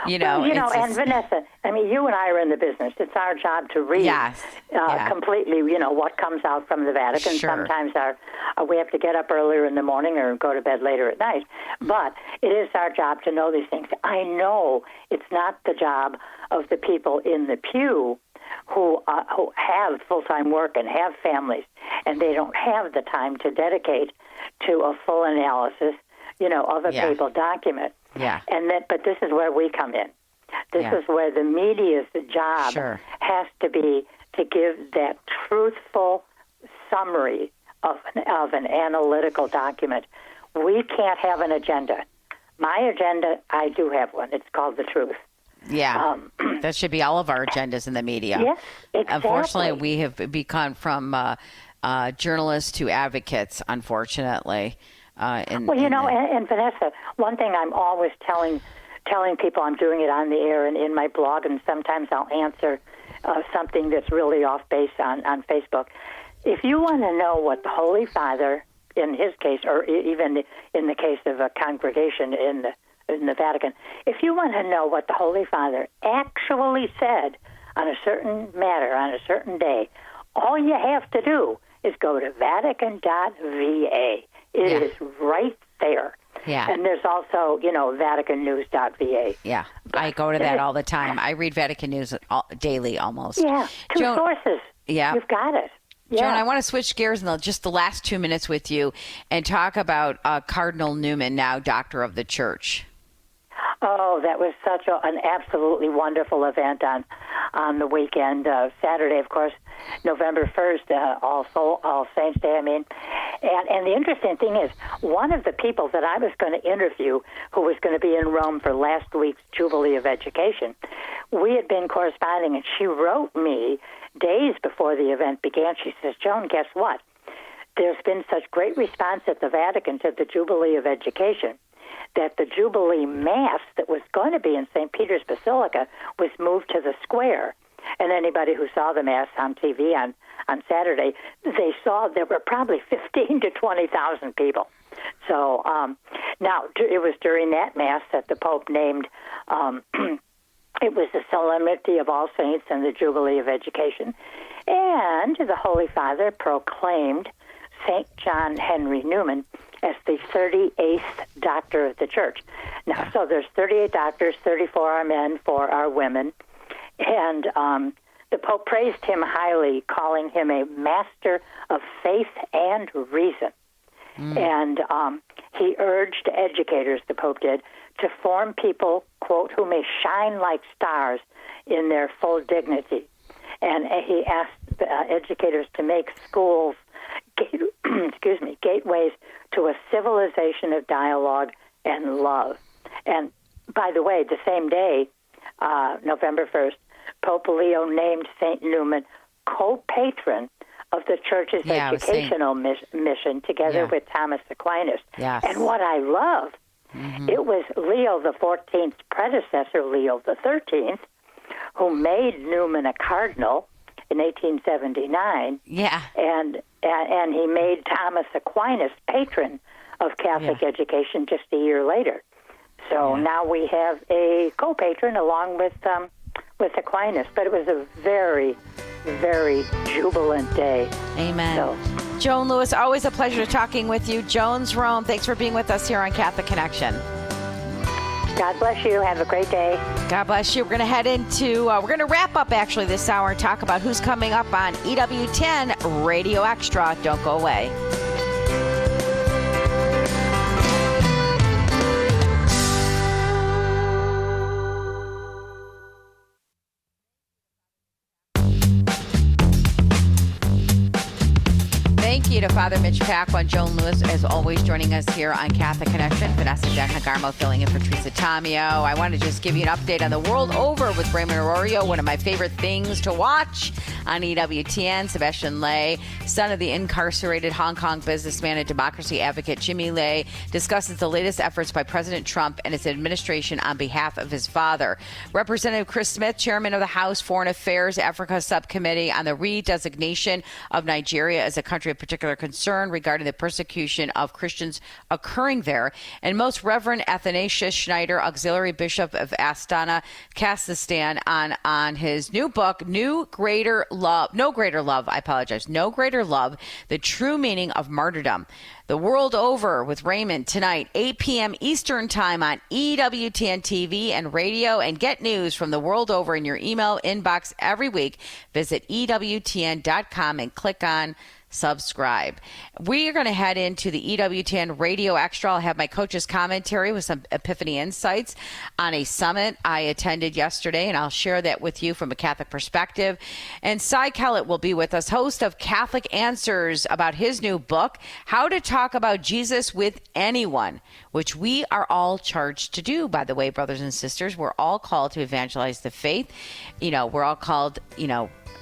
And Vanessa, I mean, you and I are in the business. It's our job to read completely, what comes out from the Vatican. Sure. Sometimes we have to get up earlier in the morning or go to bed later at night. But it is our job to know these things. I know it's not the job of the people in the pew who have full-time work and have families, and they don't have the time to dedicate to a full analysis, of a papal document. Yeah. But this is where we come in. This is where the media's job has to be to give that truthful summary of an analytical document. We can't have an agenda. My agenda, I do have one. It's called the truth. Yeah, that should be all of our agendas in the media. Yes, exactly. Unfortunately, we have become from journalists to advocates, unfortunately. And Vanessa, one thing I'm always telling people, I'm doing it on the air and in my blog, and sometimes I'll answer something that's really off base on Facebook. If you want to know what the Holy Father, in his case, or even in the case of a congregation in the Vatican, if you want to know what the Holy Father actually said on a certain matter, on a certain day, all you have to do is go to Vatican.va. It is right there. Yeah. And there's also, VaticanNews.va. Yeah, I go to that all the time. I read Vatican News daily almost. Yeah, two Joan, sources. Yeah. You've got it. Yeah. Joan, I want to switch gears in just the last 2 minutes with you and talk about Cardinal Newman, now Doctor of the Church. Oh, that was such an absolutely wonderful event on the weekend. Saturday, of course, November 1st, All Saints Day, And the interesting thing is, one of the people that I was going to interview, who was going to be in Rome for last week's Jubilee of Education, we had been corresponding, and she wrote me days before the event began. She says, Joan, guess what? There's been such great response at the Vatican to the Jubilee of Education that the Jubilee Mass that was going to be in St. Peter's Basilica was moved to the square. And anybody who saw the Mass on TV on Saturday, they saw there were probably 15 to 20,000 people. So now it was during that Mass that the Pope named, it was the Solemnity of All Saints and the Jubilee of Education. And the Holy Father proclaimed St. John Henry Newman as the 38th Doctor of the Church. Now, so there's 38 doctors, 34 are men, 4 are women. And the Pope praised him highly, calling him a master of faith and reason. And he urged educators, the Pope did, to form people, quote, who may shine like stars in their full dignity. And he asked educators to make schools gateways to a civilization of dialogue and love. And by the way, the same day, November 1st, Pope Leo named St. Newman co-patron of the Church's educational mission together with Thomas Aquinas. Yes. And what I love, it was Leo the 14th's predecessor, Leo the 13th, who made Newman a cardinal in 1879. Yeah. And he made Thomas Aquinas patron of Catholic education just a year later. So now we have a co-patron along with Aquinas. But it was a very, very jubilant day. Amen. So, Joan Lewis, always a pleasure talking with you. Joans Rome, thanks for being with us here on Catholic Connection. God bless you. Have a great day. God bless you. We're going to head into, we're going to wrap up actually this hour and talk about who's coming up on EWTN Radio Extra. Don't go away. Thank you to Father Mitch Pacwa and Joan Lewis, as always, joining us here on Catholic Connection. Vanessa Denhagarmo filling in for Teresa Tamio. I want to just give you an update on the world over with Raymond Arroyo, one of my favorite things to watch on EWTN. Sebastian Lei, son of the incarcerated Hong Kong businessman and democracy advocate Jimmy Lai, discusses the latest efforts by President Trump and his administration on behalf of his father. Representative Chris Smith, chairman of the House Foreign Affairs Africa Subcommittee on the redesignation of Nigeria as a country of particular concern regarding the persecution of Christians occurring there. And Most Reverend Athanasius Schneider, auxiliary bishop of Astana, Kazakhstan, on his new book, No Greater Love, The True Meaning of Martyrdom. The World Over with Raymond tonight, 8 p.m. Eastern Time on EWTN TV and radio. And get news from the world over in your email inbox every week. Visit EWTN.com and click on subscribe. We are going to head into the EWTN Radio Extra. I'll have my coach's commentary with some epiphany insights on a summit I attended yesterday, and I'll share that with you from a Catholic perspective. And Cy Kellett will be with us, host of Catholic Answers, about his new book, How to Talk About Jesus with Anyone, which we are all charged to do, by the way, brothers and sisters. We're all called to evangelize the faith. We're all called,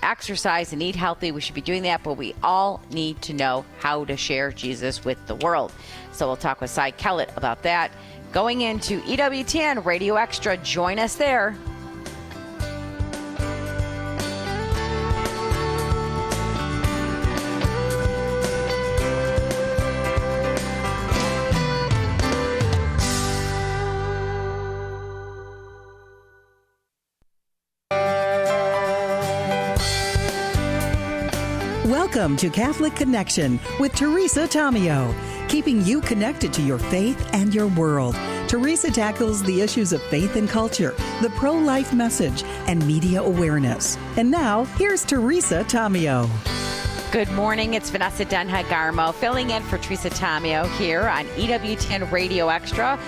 exercise and eat healthy. We should be doing that, but we all need to know how to share Jesus with the world. So we'll talk with Cy Kellett about that. Going into EWTN Radio Extra, join us there. Welcome to Catholic Connection with Teresa Tomeo, keeping you connected to your faith and your world. Teresa tackles the issues of faith and culture, the pro-life message, and media awareness. And now, here's Teresa Tomeo. Good morning. It's Vanessa Denha-Garmo filling in for Teresa Tomeo here on EWTN Radio Extra.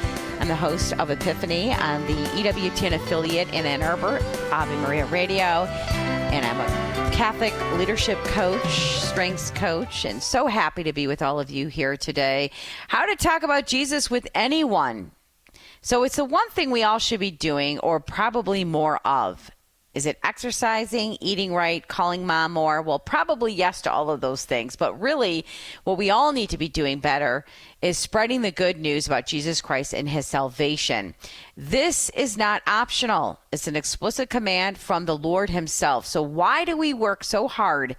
I'm the host of Epiphany on the EWTN affiliate in Ann Arbor, Ave Maria Radio, and I'm a Catholic leadership coach, strengths coach, and so happy to be with all of you here today. How to talk about Jesus with anyone. So it's the one thing we all should be doing, or probably more of. Is it exercising, eating right, calling mom more? Well, probably yes to all of those things. But really, what we all need to be doing better is spreading the good news about Jesus Christ and his salvation. This is not optional. It's an explicit command from the Lord himself. So why do we work so hard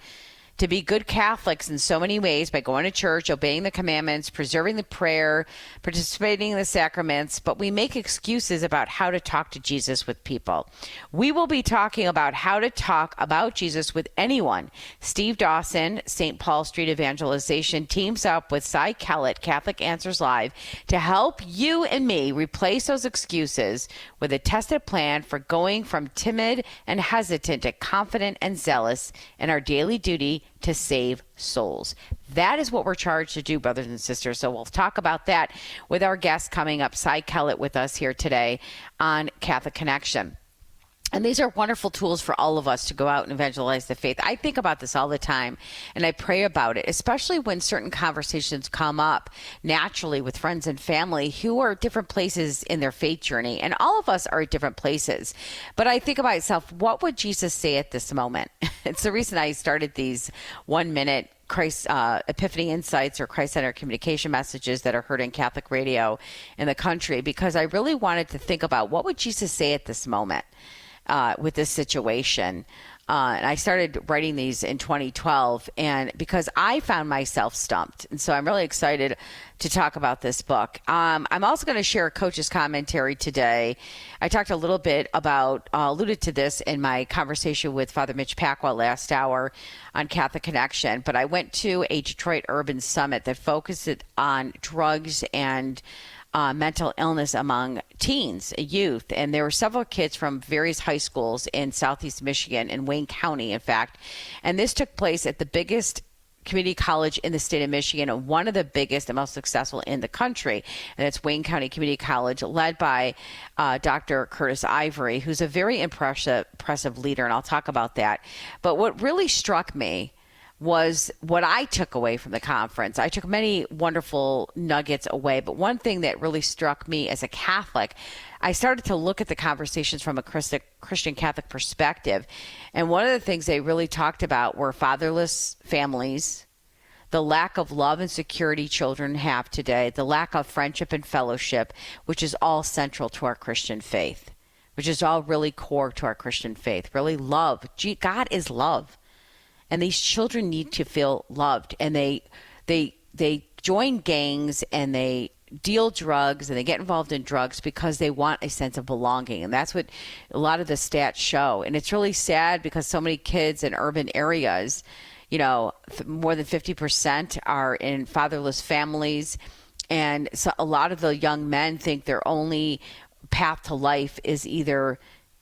to be good Catholics in so many ways by going to church, obeying the commandments, preserving the prayer, participating in the sacraments, but we make excuses about how to talk to Jesus with people? We will be talking about how to talk about Jesus with anyone. Steve Dawson, St. Paul Street Evangelization, teams up with Cy Kellett, Catholic Answers Live, to help you and me replace those excuses with a tested plan for going from timid and hesitant to confident and zealous in our daily duty to save souls. That is what we're charged to do, brothers and sisters. So we'll talk about that with our guest coming up, Cy Kellett, with us here today on Catholic Connection. And these are wonderful tools for all of us to go out and evangelize the faith. I think about this all the time, and I pray about it, especially when certain conversations come up naturally with friends and family who are at different places in their faith journey. And all of us are at different places. But I think about myself, what would Jesus say at this moment? It's the reason I started these 1-minute Christ Epiphany Insights or Christ-centered communication messages that are heard in Catholic radio in the country, because I really wanted to think about what would Jesus say at this moment with this situation. And I started writing these in 2012, and because I found myself stumped. And so I'm really excited to talk about this book. I'm also going to share a coach's commentary today. I talked a little bit about, alluded to this in my conversation with Father Mitch Pacwa last hour on Catholic Connection, but I went to a Detroit Urban Summit that focused on drugs and mental illness among teens, youth. And there were several kids from various high schools in Southeast Michigan, in Wayne County, in fact. And this took place at the biggest community college in the state of Michigan, and one of the biggest and most successful in the country. And it's Wayne County Community College, led by Dr. Curtis Ivory, who's a very impressive leader. And I'll talk about that. But what really struck me was what I took away from the conference. I took many wonderful nuggets away, but one thing that really struck me as a Catholic, I started to look at the conversations from a Christian Catholic perspective. And one of the things they really talked about were fatherless families, the lack of love and security children have today, the lack of friendship and fellowship, which is all central to our Christian faith, which is all really core to our Christian faith, really love. God is love. And these children need to feel loved, and they join gangs and they deal drugs and they get involved in drugs because they want a sense of belonging. And that's what a lot of the stats show. And it's really sad because so many kids in urban areas, you know, more than 50% are in fatherless families. And so a lot of the young men think their only path to life is either,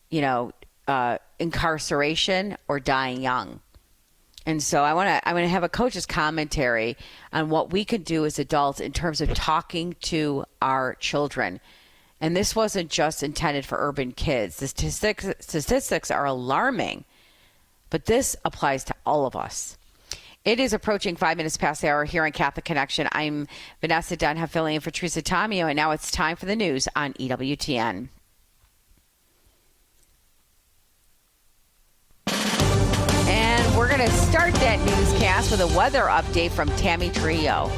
you know, incarceration or dying young. And so I want to have a coach's commentary on what we can do as adults in terms of talking to our children. And this wasn't just intended for urban kids. The statistics are alarming, but this applies to all of us. It is approaching 5 minutes past the hour here on Catholic Connection. I'm Vanessa Denha filling in for Teresa Tomeo, and now it's time for the news on EWTN. We're going to start that newscast with a weather update from Tammy Trio.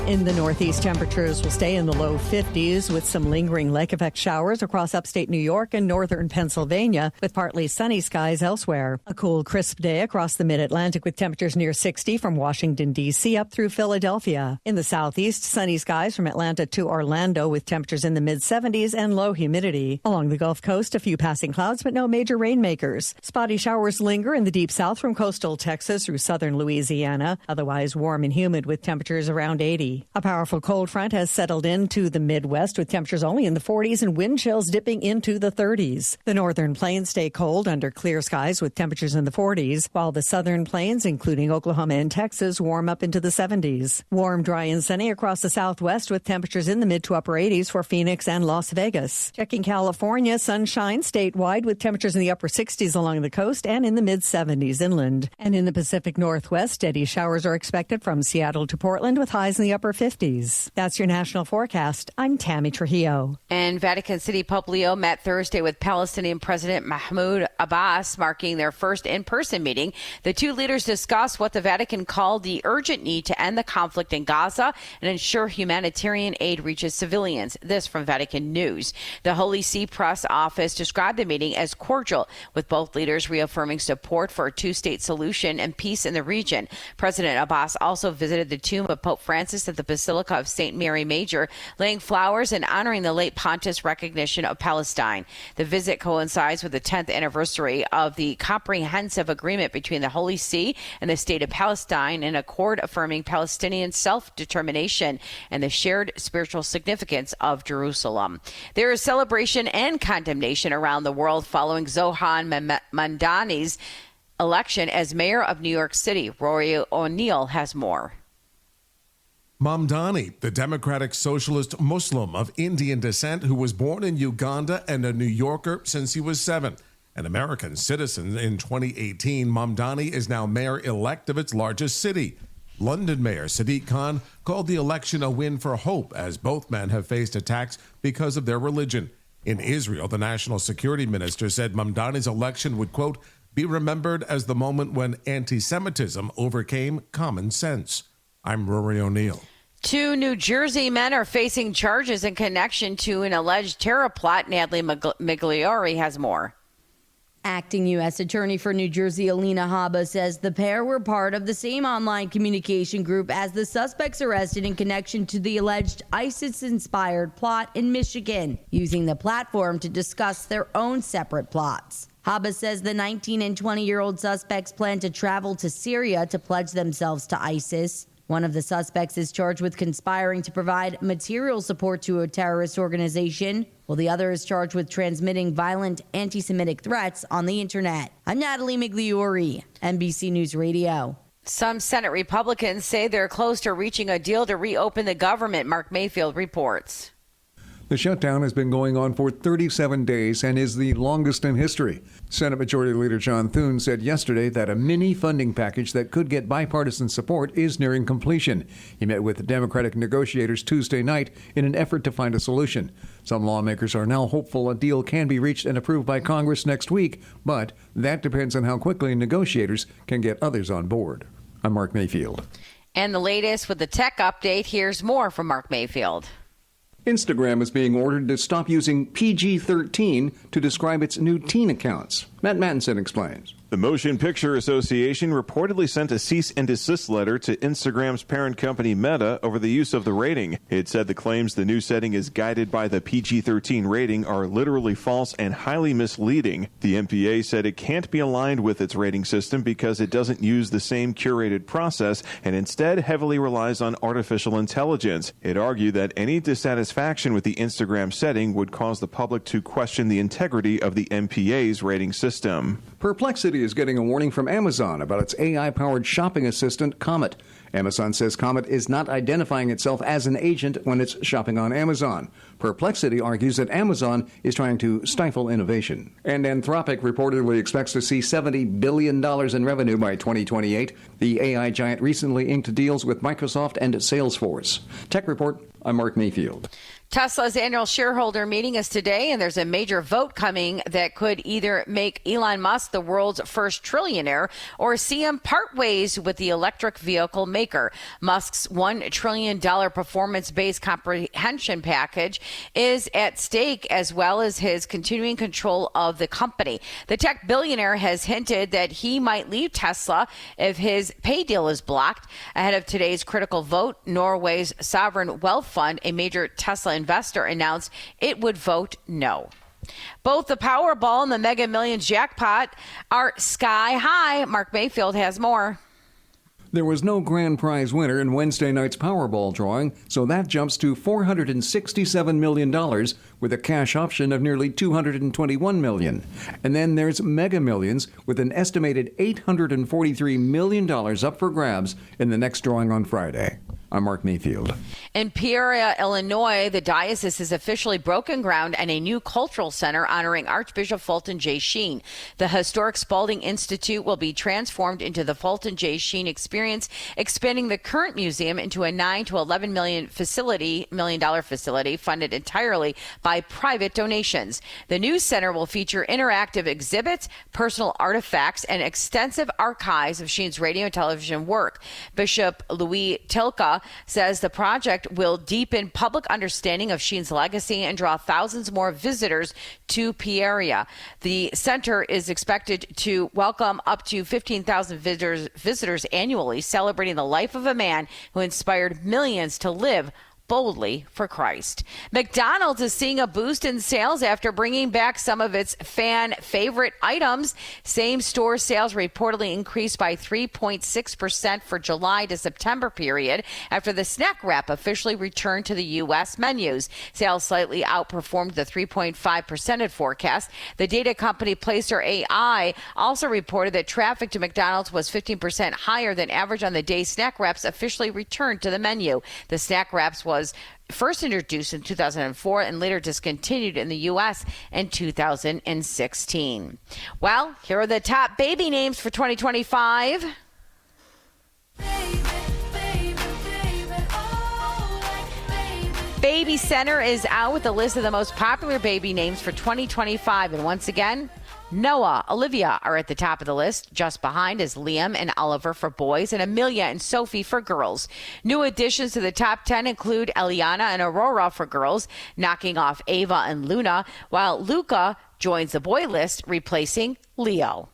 In the Northeast, temperatures will stay in the low 50s with some lingering lake effect showers across upstate New York and northern Pennsylvania, with partly sunny skies elsewhere. A cool, crisp day across the mid-Atlantic with temperatures near 60 from Washington, D.C. up through Philadelphia. In the Southeast, sunny skies from Atlanta to Orlando with temperatures in the mid-70s and low humidity. Along the Gulf Coast, a few passing clouds, but no major rainmakers. Spotty showers linger in the deep south from coastal Texas through southern Louisiana, otherwise warm and humid with temperatures around 80. A powerful cold front has settled into the Midwest with temperatures only in the 40s and wind chills dipping into the 30s. The northern plains stay cold under clear skies with temperatures in the 40s, while the southern plains, including Oklahoma and Texas, warm up into the 70s. Warm, dry, and sunny across the southwest with temperatures in the mid to upper 80s for Phoenix and Las Vegas. Checking California, sunshine statewide with temperatures in the upper 60s along the coast and in the mid 70s inland. And in the Pacific Northwest, steady showers are expected from Seattle to Portland with highs in the upper 50s. That's your national forecast. I'm Tammy Trujillo. And Vatican City Pope Leo met Thursday with Palestinian President Mahmoud Abbas, marking their first in-person meeting. The two leaders discussed what the Vatican called the urgent need to end the conflict in Gaza and ensure humanitarian aid reaches civilians. This from Vatican News. The Holy See press office described the meeting as cordial, with both leaders reaffirming support for a two-state solution and peace in the region. President Abbas also visited the tomb of Pope Francis at the Basilica of St. Mary Major, laying flowers and honoring the late pontiff's recognition of Palestine. The visit coincides with the 10th anniversary of the comprehensive agreement between the Holy See and the State of Palestine, an accord affirming Palestinian self-determination and the shared spiritual significance of Jerusalem. There is celebration and condemnation around the world following Zohan Mamdani's election as mayor of New York City. Rory O'Neill has more. Mamdani, the Democratic Socialist Muslim of Indian descent who was born in Uganda and a New Yorker since he was 7. An American citizen in 2018, Mamdani is now mayor-elect of its largest city. London Mayor Sadiq Khan called the election a win for hope, as both men have faced attacks because of their religion. In Israel, the national security minister said Mamdani's election would, quote, be remembered as the moment when anti-Semitism overcame common sense. I'm Rory O'Neill. 2 New Jersey men are facing charges in connection to an alleged terror plot. Natalie Migliori has more. Acting U.S. Attorney for New Jersey, Alina Habba, says the pair were part of the same online communication group as the suspects arrested in connection to the alleged ISIS-inspired plot in Michigan, using the platform to discuss their own separate plots. Habba says the 19 and 20-year-old suspects plan to travel to Syria to pledge themselves to ISIS. One of the suspects is charged with conspiring to provide material support to a terrorist organization, while the other is charged with transmitting violent anti-Semitic threats on the internet. I'm Natalie Migliori, NBC News Radio. Some Senate Republicans say they're close to reaching a deal to reopen the government. Mark Mayfield reports. The shutdown has been going on for 37 days and is the longest in history. Senate Majority Leader John Thune said yesterday that a mini funding package that could get bipartisan support is nearing completion. He met with Democratic negotiators Tuesday night in an effort to find a solution. Some lawmakers are now hopeful a deal can be reached and approved by Congress next week, but that depends on how quickly negotiators can get others on board. I'm Mark Mayfield. And the latest with the tech update, here's more from Mark Mayfield. Instagram is being ordered to stop using PG-13 to describe its new teen accounts. Matt Mattinson explains. The Motion Picture Association reportedly sent a cease and desist letter to Instagram's parent company Meta over the use of the rating. It said the claims the new setting is guided by the PG-13 rating are literally false and highly misleading. The MPA said it can't be aligned with its rating system because it doesn't use the same curated process and instead heavily relies on artificial intelligence. It argued that any dissatisfaction with the Instagram setting would cause the public to question the integrity of the MPA's rating system. Perplexity is getting a warning from Amazon about its AI-powered shopping assistant, Comet. Amazon says Comet is not identifying itself as an agent when it's shopping on Amazon. Perplexity argues that Amazon is trying to stifle innovation. And Anthropic reportedly expects to see $70 billion in revenue by 2028. The AI giant recently inked deals with Microsoft and Salesforce. Tech Report, I'm Mark Mayfield. Tesla's annual shareholder meeting is today, and there's a major vote coming that could either make Elon Musk the world's first trillionaire or see him part ways with the electric vehicle maker. Musk's $1 trillion performance-based comprehension package is at stake, as well as his continuing control of the company. The tech billionaire has hinted that he might leave Tesla if his pay deal is blocked. Ahead of today's critical vote, Norway's sovereign wealth fund, a major Tesla investor, announced it would vote no. Both the Powerball and the Mega Millions jackpot are sky high. Mark Mayfield has more. There was no grand prize winner in Wednesday night's Powerball drawing, so that jumps to $467 million with a cash option of nearly $221 million. And then there's Mega Millions with an estimated $843 million up for grabs in the next drawing on Friday. I'm Mark Mayfield. In Peoria, Illinois, the diocese has officially broken ground on a new cultural center honoring Archbishop Fulton J. Sheen. The historic Spalding Institute will be transformed into the Fulton J. Sheen Experience, expanding the current museum into a $9 to $11 million facility funded entirely by private donations. The new center will feature interactive exhibits, personal artifacts, and extensive archives of Sheen's radio and television work. Bishop Louis Tilka says the project will deepen public understanding of Sheen's legacy and draw thousands more visitors to Peoria. The center is expected to welcome up to 15,000 visitors annually, celebrating the life of a man who inspired millions to live boldly for Christ. McDonald's is seeing a boost in sales after bringing back some of its fan favorite items. Same-store sales reportedly increased by 3.6% for July to September period after the snack wrap officially returned to the U.S. menus. Sales slightly outperformed the 3.5% forecast. The data company Placer AI also reported that traffic to McDonald's was 15% higher than average on the day snack wraps officially returned to the menu. The snack wraps was first introduced in 2004 and later discontinued in the U.S. in 2016. Well, here are the top baby names for 2025. Baby Center is out with a list of the most popular baby names for 2025. And once again, Noah, Olivia are at the top of the list. Just behind is Liam and Oliver for boys and Amelia and Sophie for girls. New additions to the top 10 include Eliana and Aurora for girls, knocking off Ava and Luna, while Luca joins the boy list, replacing Leo.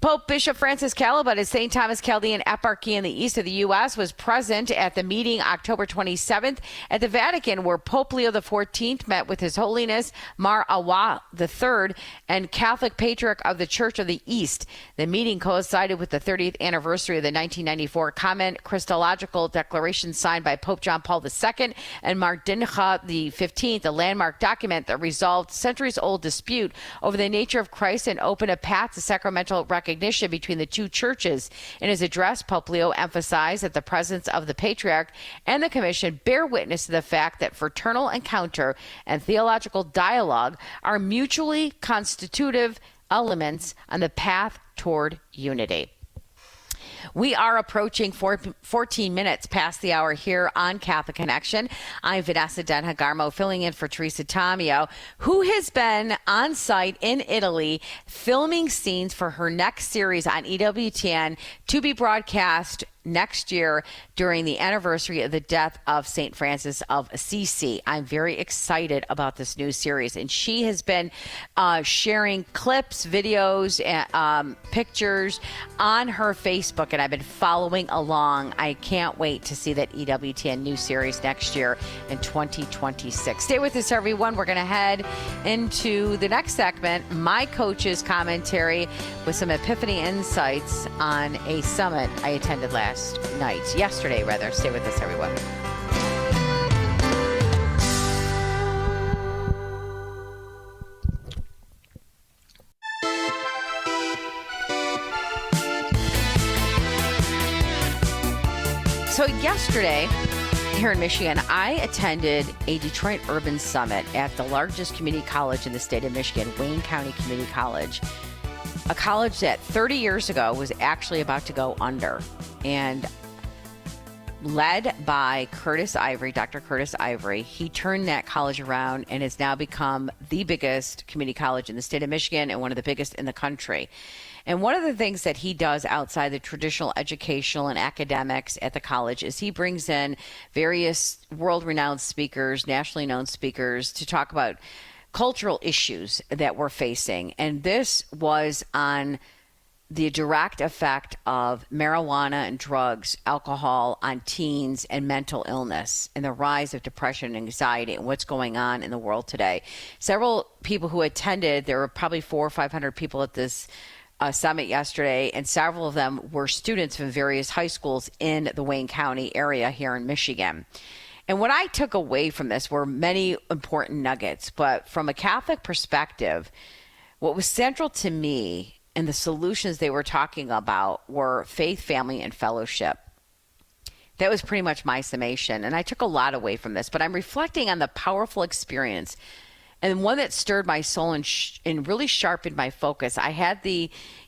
Pope Bishop Francis Calabut at St. Thomas Chaldean Eparchy in the east of the U.S. was present at the meeting October 27th at the Vatican, where Pope Leo XIV met with His Holiness Mar Awa III and Catholic Patriarch of the Church of the East. The meeting coincided with the 30th anniversary of the 1994 Common Christological Declaration signed by Pope John Paul II and Martinja XV, a landmark document that resolved centuries-old dispute over the nature of Christ and opened a path to sacramental recognition between the two churches. In his address, Pope Leo emphasized that the presence of the Patriarch and the Commission bear witness to the fact that fraternal encounter and theological dialogue are mutually constitutive elements on the path toward unity. We are approaching 14 minutes past the hour here on Catholic Connection. I'm Vanessa Denhagarmo, filling in for Teresa Tomeo, who has been on site in Italy filming scenes for her next series on EWTN to be broadcast next year during the anniversary of the death of St. Francis of Assisi. I'm very excited about this new series, and she has been sharing clips, videos, and pictures on her Facebook, and I've been following along. I can't wait to see that EWTN new series next year in 2026. Stay with us, everyone. We're going to head into the next segment, my coach's commentary with some epiphany insights on a summit I attended yesterday. Stay with us, everyone. So yesterday, here in Michigan, I attended a Detroit Urban Summit at the largest community college in the state of Michigan, Wayne County Community College. A college that 30 years ago was actually about to go under. And led by Dr. Curtis Ivory. He turned that college around and has now become the biggest community college in the state of Michigan and one of the biggest in the country. And one of the things that he does outside the traditional educational and academics at the college is he brings in various world-renowned speakers, nationally known speakers, to talk about cultural issues that we're facing. And this was on the direct effect of marijuana and drugs, alcohol on teens and mental illness and the rise of depression and anxiety and what's going on in the world today. Several people who attended, there were probably 400 or 500 people at this summit yesterday, and several of them were students from various high schools in the Wayne County area here in Michigan. And what I took away from this were many important nuggets, but from a Catholic perspective, what was central to me and the solutions they were talking about were faith, family, and fellowship. That was pretty much my summation, and I took a lot away from this, but I'm reflecting on the powerful experience and one that stirred my soul and really sharpened my focus. I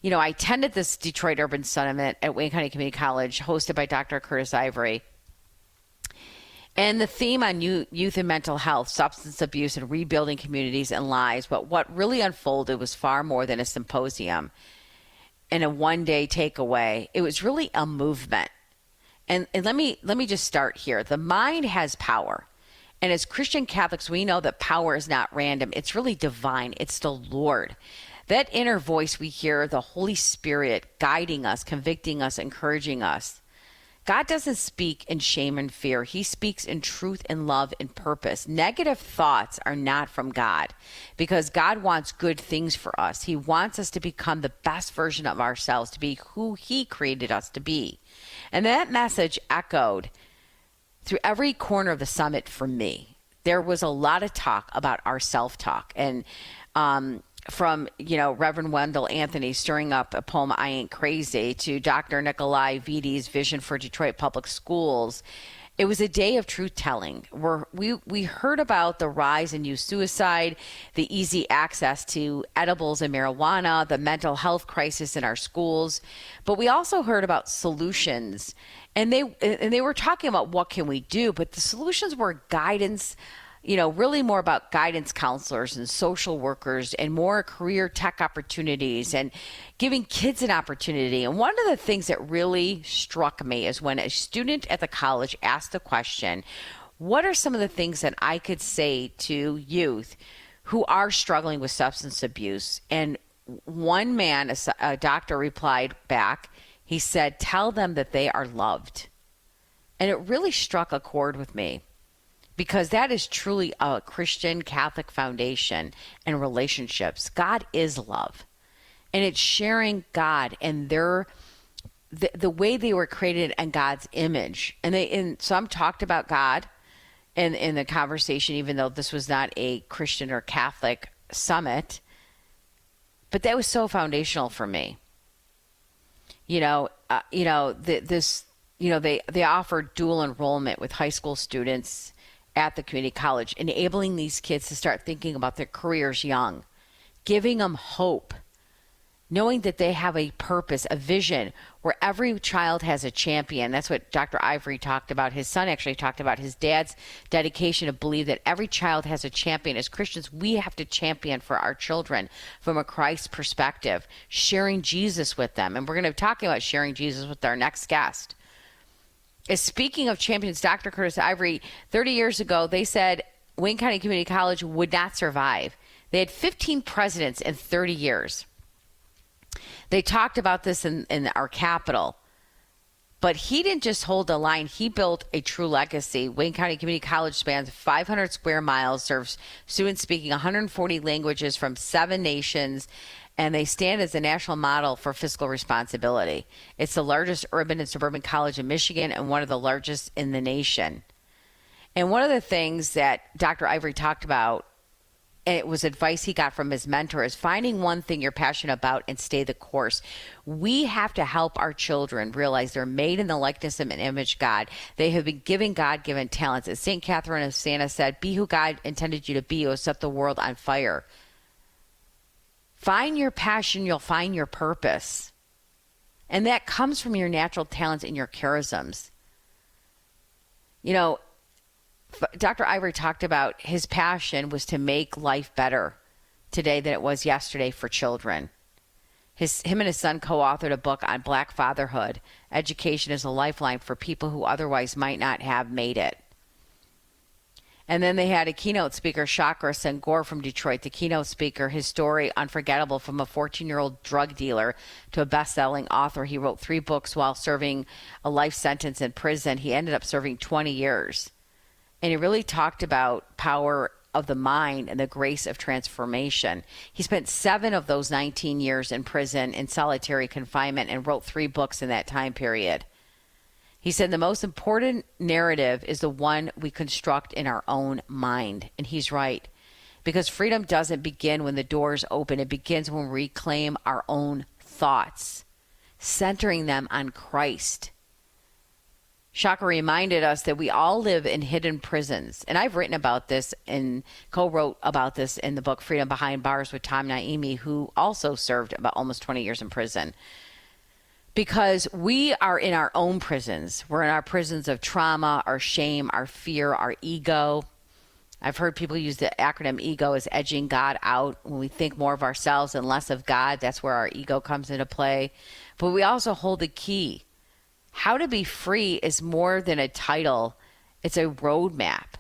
attended this Detroit Urban Summit at Wayne County Community College hosted by Dr. Curtis Ivory. And the theme on youth and mental health, substance abuse, and rebuilding communities and lives. But what really unfolded was far more than a symposium and a one-day takeaway. It was really a movement. And let me just start here. The mind has power. And as Christian Catholics, we know that power is not random. It's really divine. It's the Lord. That inner voice we hear, the Holy Spirit guiding us, convicting us, encouraging us. God doesn't speak in shame and fear. He speaks in truth and love and purpose. Negative thoughts are not from God because God wants good things for us. He wants us to become the best version of ourselves, to be who He created us to be. And that message echoed through every corner of the summit for me. There was a lot of talk about our self-talk. And from, Reverend Wendell Anthony stirring up a poem, I Ain't Crazy, to Dr. Nikolai Vidi's vision for Detroit Public Schools. It was a day of truth-telling. We heard about the rise in youth suicide, the easy access to edibles and marijuana, the mental health crisis in our schools, but we also heard about solutions. And they were talking about what can we do, but the solutions were guidance, really more about guidance counselors and social workers and more career tech opportunities and giving kids an opportunity. And one of the things that really struck me is when a student at the college asked the question, what are some of the things that I could say to youth who are struggling with substance abuse? And one man, a doctor, replied back, he said, tell them that they are loved. And it really struck a chord with me, because that is truly a Christian Catholic foundation and relationships. God is love. And it's sharing God and the way they were created in God's image. And some talked about God in the conversation, even though this was not a Christian or Catholic summit. But that was so foundational for me. They offered dual enrollment with high school students at the community college, enabling these kids to start thinking about their careers young, giving them hope, knowing that they have a purpose, a vision where every child has a champion. That's what Dr. Ivory talked about. His son actually talked about his dad's dedication to believe that every child has a champion. As Christians, we have to champion for our children from a Christ perspective, sharing Jesus with them. And we're going to be talking about sharing Jesus with our next guest. Speaking of champions, Dr. Curtis Ivory, 30 years ago, they said Wayne County Community College would not survive. They had 15 presidents in 30 years. They talked about this in our capital. But he didn't just hold the line. He built a true legacy. Wayne County Community College spans 500 square miles, serves students speaking 140 languages from 7 nations, and they stand as a national model for fiscal responsibility. It's the largest urban and suburban college in Michigan and one of the largest in the nation. And one of the things that Dr. Ivory talked about, and it was advice he got from his mentor, is finding one thing you're passionate about and stay the course. We have to help our children realize they're made in the likeness and image of God. They have been given God-given talents. As St. Catherine of Siena said, be who God intended you to be, or set the world on fire. Find your passion, you'll find your purpose. And that comes from your natural talents and your charisms. Dr. Ivory talked about his passion was to make life better today than it was yesterday for children. Him and his son co-authored a book on Black fatherhood. Education is a lifeline for people who otherwise might not have made it. And then they had a keynote speaker, Chakra Senghor from Detroit. The keynote speaker, his story unforgettable, from a 14-year-old drug dealer to a best-selling author. He wrote 3 books while serving a life sentence in prison. He ended up serving 20 years. And he really talked about power of the mind and the grace of transformation. He spent 7 of those 19 years in prison in solitary confinement and wrote 3 books in that time period. He said the most important narrative is the one we construct in our own mind. And he's right. Because freedom doesn't begin when the doors open. It begins when we reclaim our own thoughts, centering them on Christ. Shaka reminded us that we all live in hidden prisons. And I've written about this and co-wrote about this in the book Freedom Behind Bars with Tom Naimi, who also served about almost 20 years in prison. Because we are in our own prisons. We're in our prisons of trauma, our shame, our fear, our ego. I've heard people use the acronym EGO as edging God out. When we think more of ourselves and less of God, that's where our ego comes into play. But we also hold the key. How to be free is more than a title. It's a roadmap.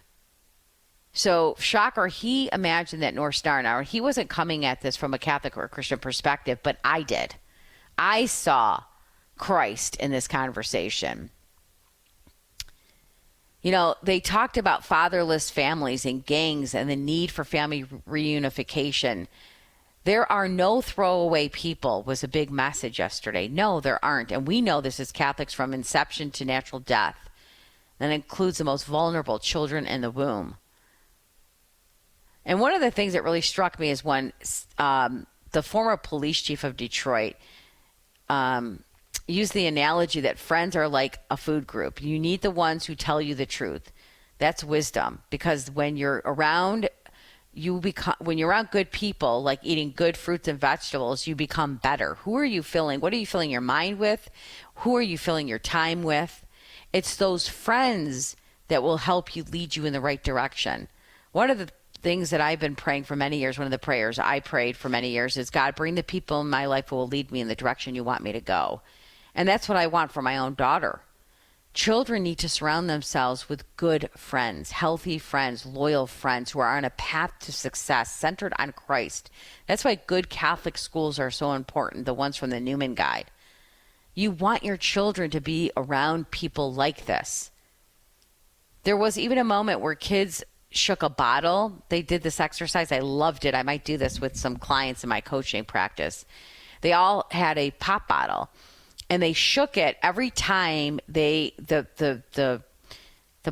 So Shocker, he imagined that North Star. Now, he wasn't coming at this from a Catholic or Christian perspective, but I did. I saw Christ in this conversation. They talked about fatherless families and gangs and the need for family reunification. There are no throwaway people was a big message yesterday. No, there aren't. And we know this as Catholics from inception to natural death. That includes the most vulnerable children in the womb. And one of the things that really struck me is when the former police chief of Detroit used the analogy that friends are like a food group. You need the ones who tell you the truth. That's wisdom. Because when you're around good people, like eating good fruits and vegetables, you become better. Who are you filling? What are you filling your mind with? Who are you filling your time with? It's those friends that will help you lead you in the right direction. One of the things that I've been praying for many years, one of the prayers I prayed for many years is, God, bring the people in my life who will lead me in the direction you want me to go. And that's what I want for my own daughter. Children need to surround themselves with good friends, healthy friends, loyal friends who are on a path to success, centered on Christ. That's why good Catholic schools are so important, the ones from the Newman Guide. You want your children to be around people like this. There was even a moment where kids shook a bottle. They did this exercise. I loved it. I might do this with some clients in my coaching practice. They all had a pop bottle. And they shook it every time the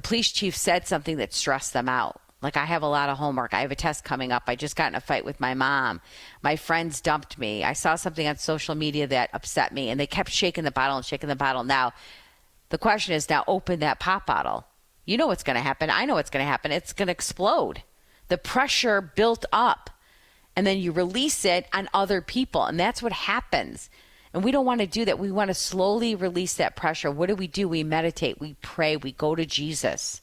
police chief said something that stressed them out. Like, I have a lot of homework. I have a test coming up. I just got in a fight with my mom. My friends dumped me. I saw something on social media that upset me. And they kept shaking the bottle and shaking the bottle. Now, the question is, now open that pop bottle. You know what's going to happen. I know what's going to happen. It's going to explode. The pressure built up. And then you release it on other people. And that's what happens. And we don't want to do that. We want to slowly release that pressure. What do? We meditate, we pray, we go to Jesus.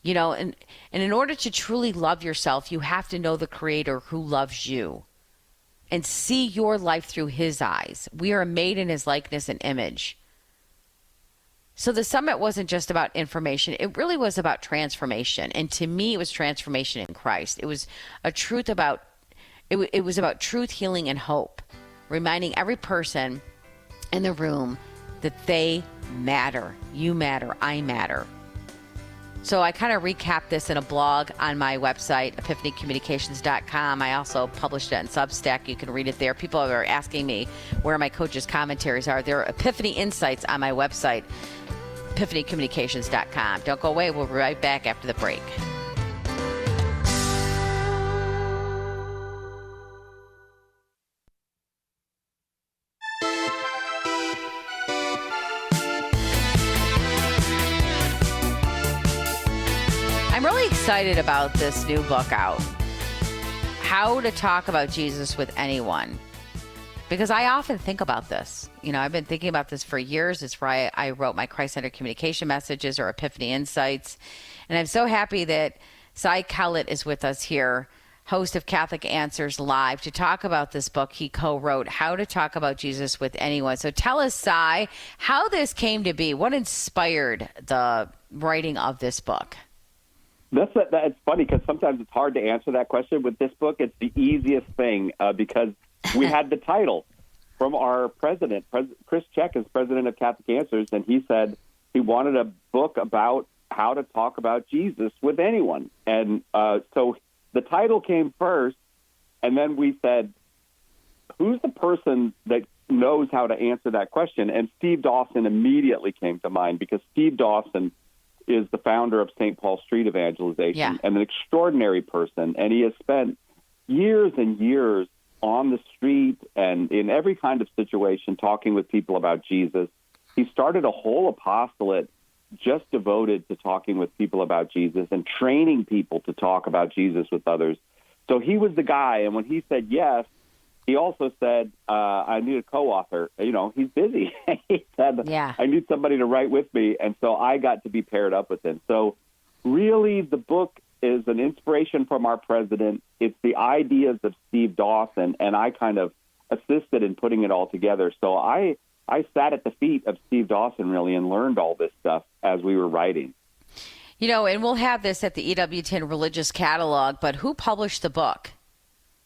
And in order to truly love yourself, you have to know the Creator who loves you and see your life through His eyes. We are made in His likeness and image. So the summit wasn't just about information. It really was about transformation. And to me, it was transformation in Christ. It was a truth about, it was about truth, healing, and hope. Reminding every person in the room that they matter. You matter. I matter. So I kind of recapped this in a blog on my website, epiphanycommunications.com. I also published it on Substack. You can read it there. People are asking me where my coaches' commentaries are. There are Epiphany Insights on my website, epiphanycommunications.com. Don't go away. We'll be right back after the break. I'm really excited about this new book out, How to Talk About Jesus with Anyone. Because I often think about this. I've been thinking about this for years. It's why I wrote my Christ-centered communication messages or Epiphany Insights. And I'm so happy that Cy Kellett is with us here, host of Catholic Answers Live, to talk about this book he co-wrote, How to Talk About Jesus with Anyone. So tell us, Cy, how this came to be. What inspired the writing of this book? That's funny because sometimes it's hard to answer that question. With this book, it's the easiest thing because we had the title from our president. Chris Check is president of Catholic Answers, and he said he wanted a book about how to talk about Jesus with anyone. And so the title came first, and then we said, who's the person that knows how to answer that question? And Steve Dawson immediately came to mind because Steve Dawson is the founder of St. Paul Street Evangelization and an extraordinary person. And he has spent years and years on the street and in every kind of situation talking with people about Jesus. He started a whole apostolate just devoted to talking with people about Jesus and training people to talk about Jesus with others. So he was the guy. And when he said yes, he also said, I need a co-author. He's busy. He said, I need somebody to write with me. And so I got to be paired up with him. So really, the book is an inspiration from our president. It's the ideas of Steve Dawson, and I kind of assisted in putting it all together. So I sat at the feet of Steve Dawson, really, and learned all this stuff as we were writing. And we'll have this at the EWTN Religious Catalog, but who published the book?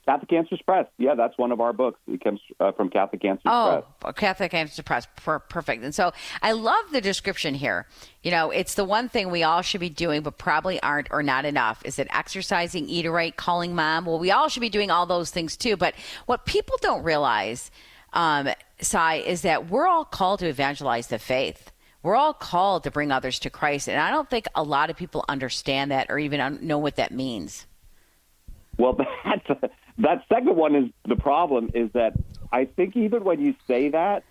Catholic Answers Press. Yeah, that's one of our books. It comes from Catholic Answers Press. Oh, Catholic Answers Press. Perfect. And so I love the description here. It's the one thing we all should be doing, but probably aren't or not enough. Is it exercising, eat right, calling mom? Well, we all should be doing all those things too. But what people don't realize, Cy, is that we're all called to evangelize the faith. We're all called to bring others to Christ. And I don't think a lot of people understand that or even know what that means. Well, that second one is the problem, is that I think even when you say that,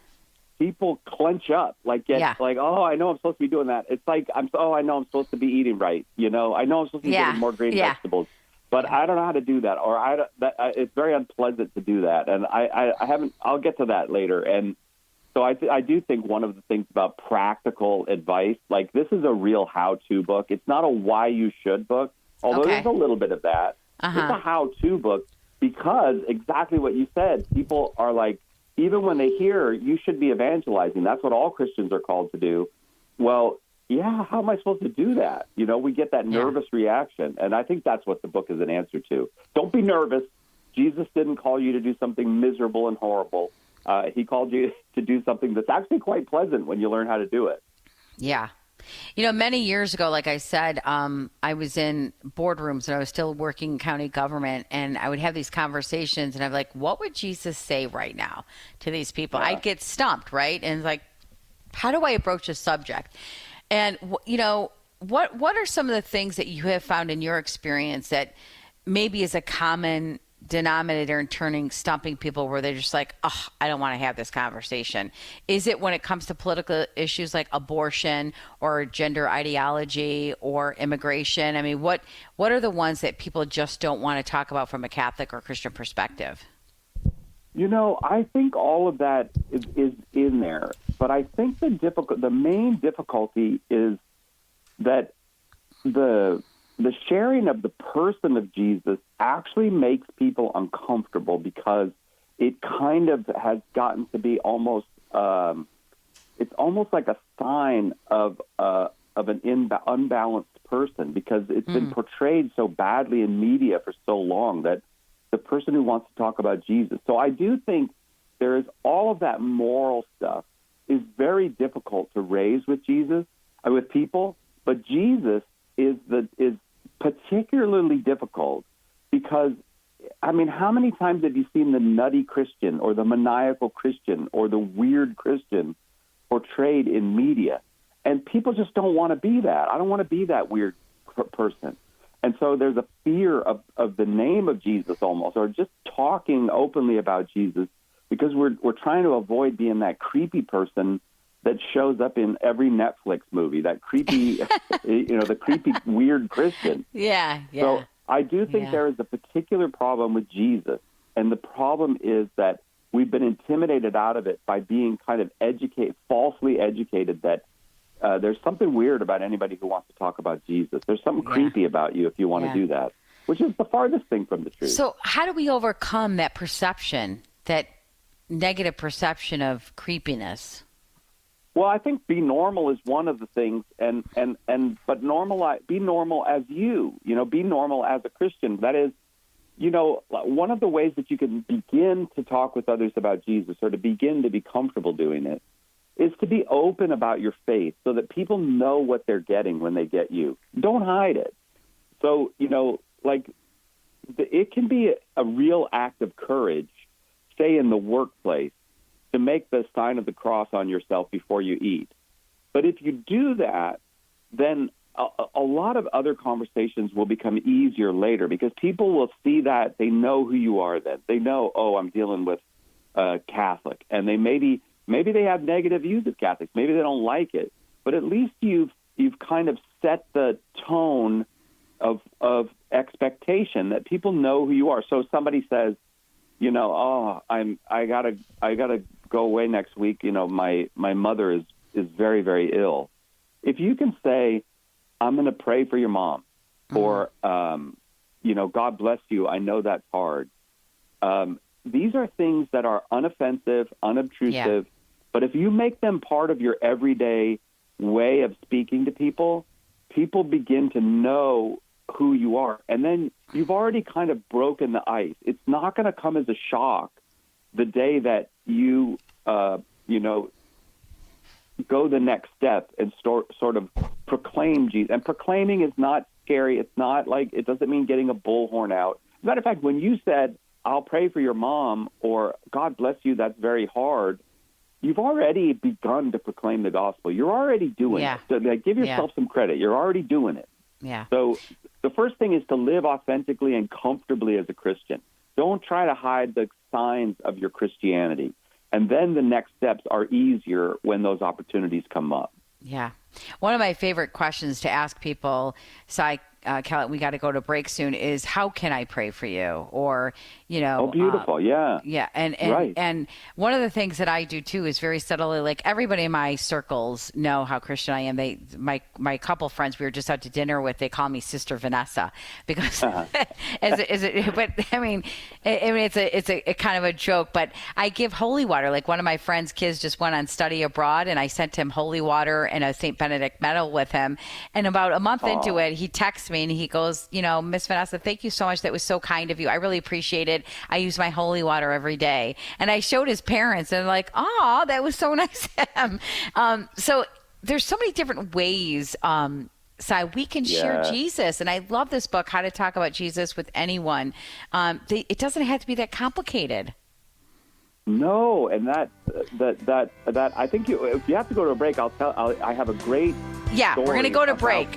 people clench up, like, oh, I know I'm supposed to be doing that. It's like, I know I'm supposed to be eating right. I know I'm supposed to be getting more green vegetables, but I don't know how to do that. Or it's very unpleasant to do that. And I'll get to that later. And so I do think one of the things about practical advice, like this is a real how-to book. It's not a why you should book, although there's a little bit of that. It's a how-to book because exactly what you said, people are like, even when they hear you should be evangelizing, that's what all Christians are called to do. Well, how am I supposed to do that? We get that nervous reaction. And I think that's what the book is an answer to. Don't be nervous. Jesus didn't call you to do something miserable and horrible. He called you to do something that's actually quite pleasant when you learn how to do it. Yeah. Many years ago, like I said, I was in boardrooms and I was still working in county government, and I would have these conversations and I'm like, what would Jesus say right now to these people? I'd get stumped, right? And it's like, how do I approach a subject? And, what are some of the things that you have found in your experience that maybe is a common denominator in stumping people where they're just like, oh, I don't want to have this conversation? Is it when it comes to political issues like abortion or gender ideology or immigration? I mean, what are the ones that people just don't want to talk about from a Catholic or Christian perspective? I think all of that is in there, but I think the main difficulty is that the sharing of the person of Jesus actually makes people uncomfortable because it kind of has gotten to be almost it's almost like a sign of an unbalanced person, because it's been portrayed so badly in media for so long that the person who wants to talk about Jesus. So I do think there is all of that moral stuff is very difficult to raise with Jesus, with people, but Jesus is particularly difficult because, I mean, how many times have you seen the nutty Christian or the maniacal Christian or the weird Christian portrayed in media? And people just don't want to be that. I don't want to be that weird person. And so there's a fear of the name of Jesus almost, or just talking openly about Jesus, because we're trying to avoid being that creepy person that shows up in every Netflix movie, that creepy, the creepy, weird Christian. Yeah. So I do think there is a particular problem with Jesus, and the problem is that we've been intimidated out of it by being kind of falsely educated that there's something weird about anybody who wants to talk about Jesus. There's something creepy about you if you want to do that, which is the farthest thing from the truth. So how do we overcome that perception, that negative perception of creepiness? Well, I think be normal is one of the things, but be normal as you, be normal as a Christian. That is, one of the ways that you can begin to talk with others about Jesus or to begin to be comfortable doing it is to be open about your faith so that people know what they're getting when they get you. Don't hide it. So, it can be a real act of courage, say in the workplace, to make the sign of the cross on yourself before you eat. But if you do that, then a lot of other conversations will become easier later because people will see that they know who you are then. They know, I'm dealing with Catholic. And they maybe they have negative views of Catholics. Maybe they don't like it. But at least you've kind of set the tone of expectation that people know who you are. So somebody says, I gotta go away next week. My mother is very, very ill. If you can say, I'm going to pray for your mom, or God bless you. I know that's hard. These are things that are unoffensive, unobtrusive. But if you make them part of your everyday way of speaking to people, people begin to know who you are. And then you've already kind of broken the ice. It's not going to come as a shock the day that you, go the next step and sort of proclaim Jesus. And proclaiming is not scary. It's not like, it doesn't mean getting a bullhorn out. As a matter of fact, when you said, I'll pray for your mom, or God bless you, that's very hard, you've already begun to proclaim the gospel. You're already doing it. So give yourself some credit. You're already doing it. Yeah. So the first thing is to live authentically and comfortably as a Christian. Don't try to hide the signs of your Christianity. And then the next steps are easier when those opportunities come up. Yeah. One of my favorite questions to ask people, Kelly, we got to go to break soon, is how can I pray for you? Or, Oh, beautiful. Yeah. Yeah. And one of the things that I do too is very subtly, like everybody in my circles know how Christian I am. My couple friends we were just out to dinner with, they call me Sister Vanessa because but I mean, it's a kind of a joke, but I give holy water. Like one of my friend's kids just went on study abroad and I sent him holy water and a St. Benedict medal with him. And about a month into it, he texts me and he goes, Miss Vanessa, thank you so much. That was so kind of you. I really appreciate it. I use my holy water every day. And I showed his parents and they're like, oh, that was so nice of him. So there's so many different ways, we can share Jesus. And I love this book, How to Talk About Jesus with Anyone. It doesn't have to be that complicated. No, and that I think if you have to go to a break, I have a great we're going to go to break.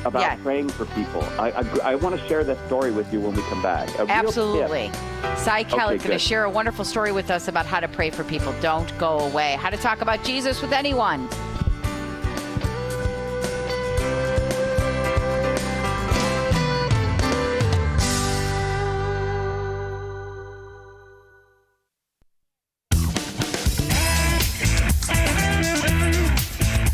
About praying for people. I want to share that story with you when we come back. Absolutely. Cy Kelly's going to share a wonderful story with us about how to pray for people. Don't go away. How to talk about Jesus with anyone.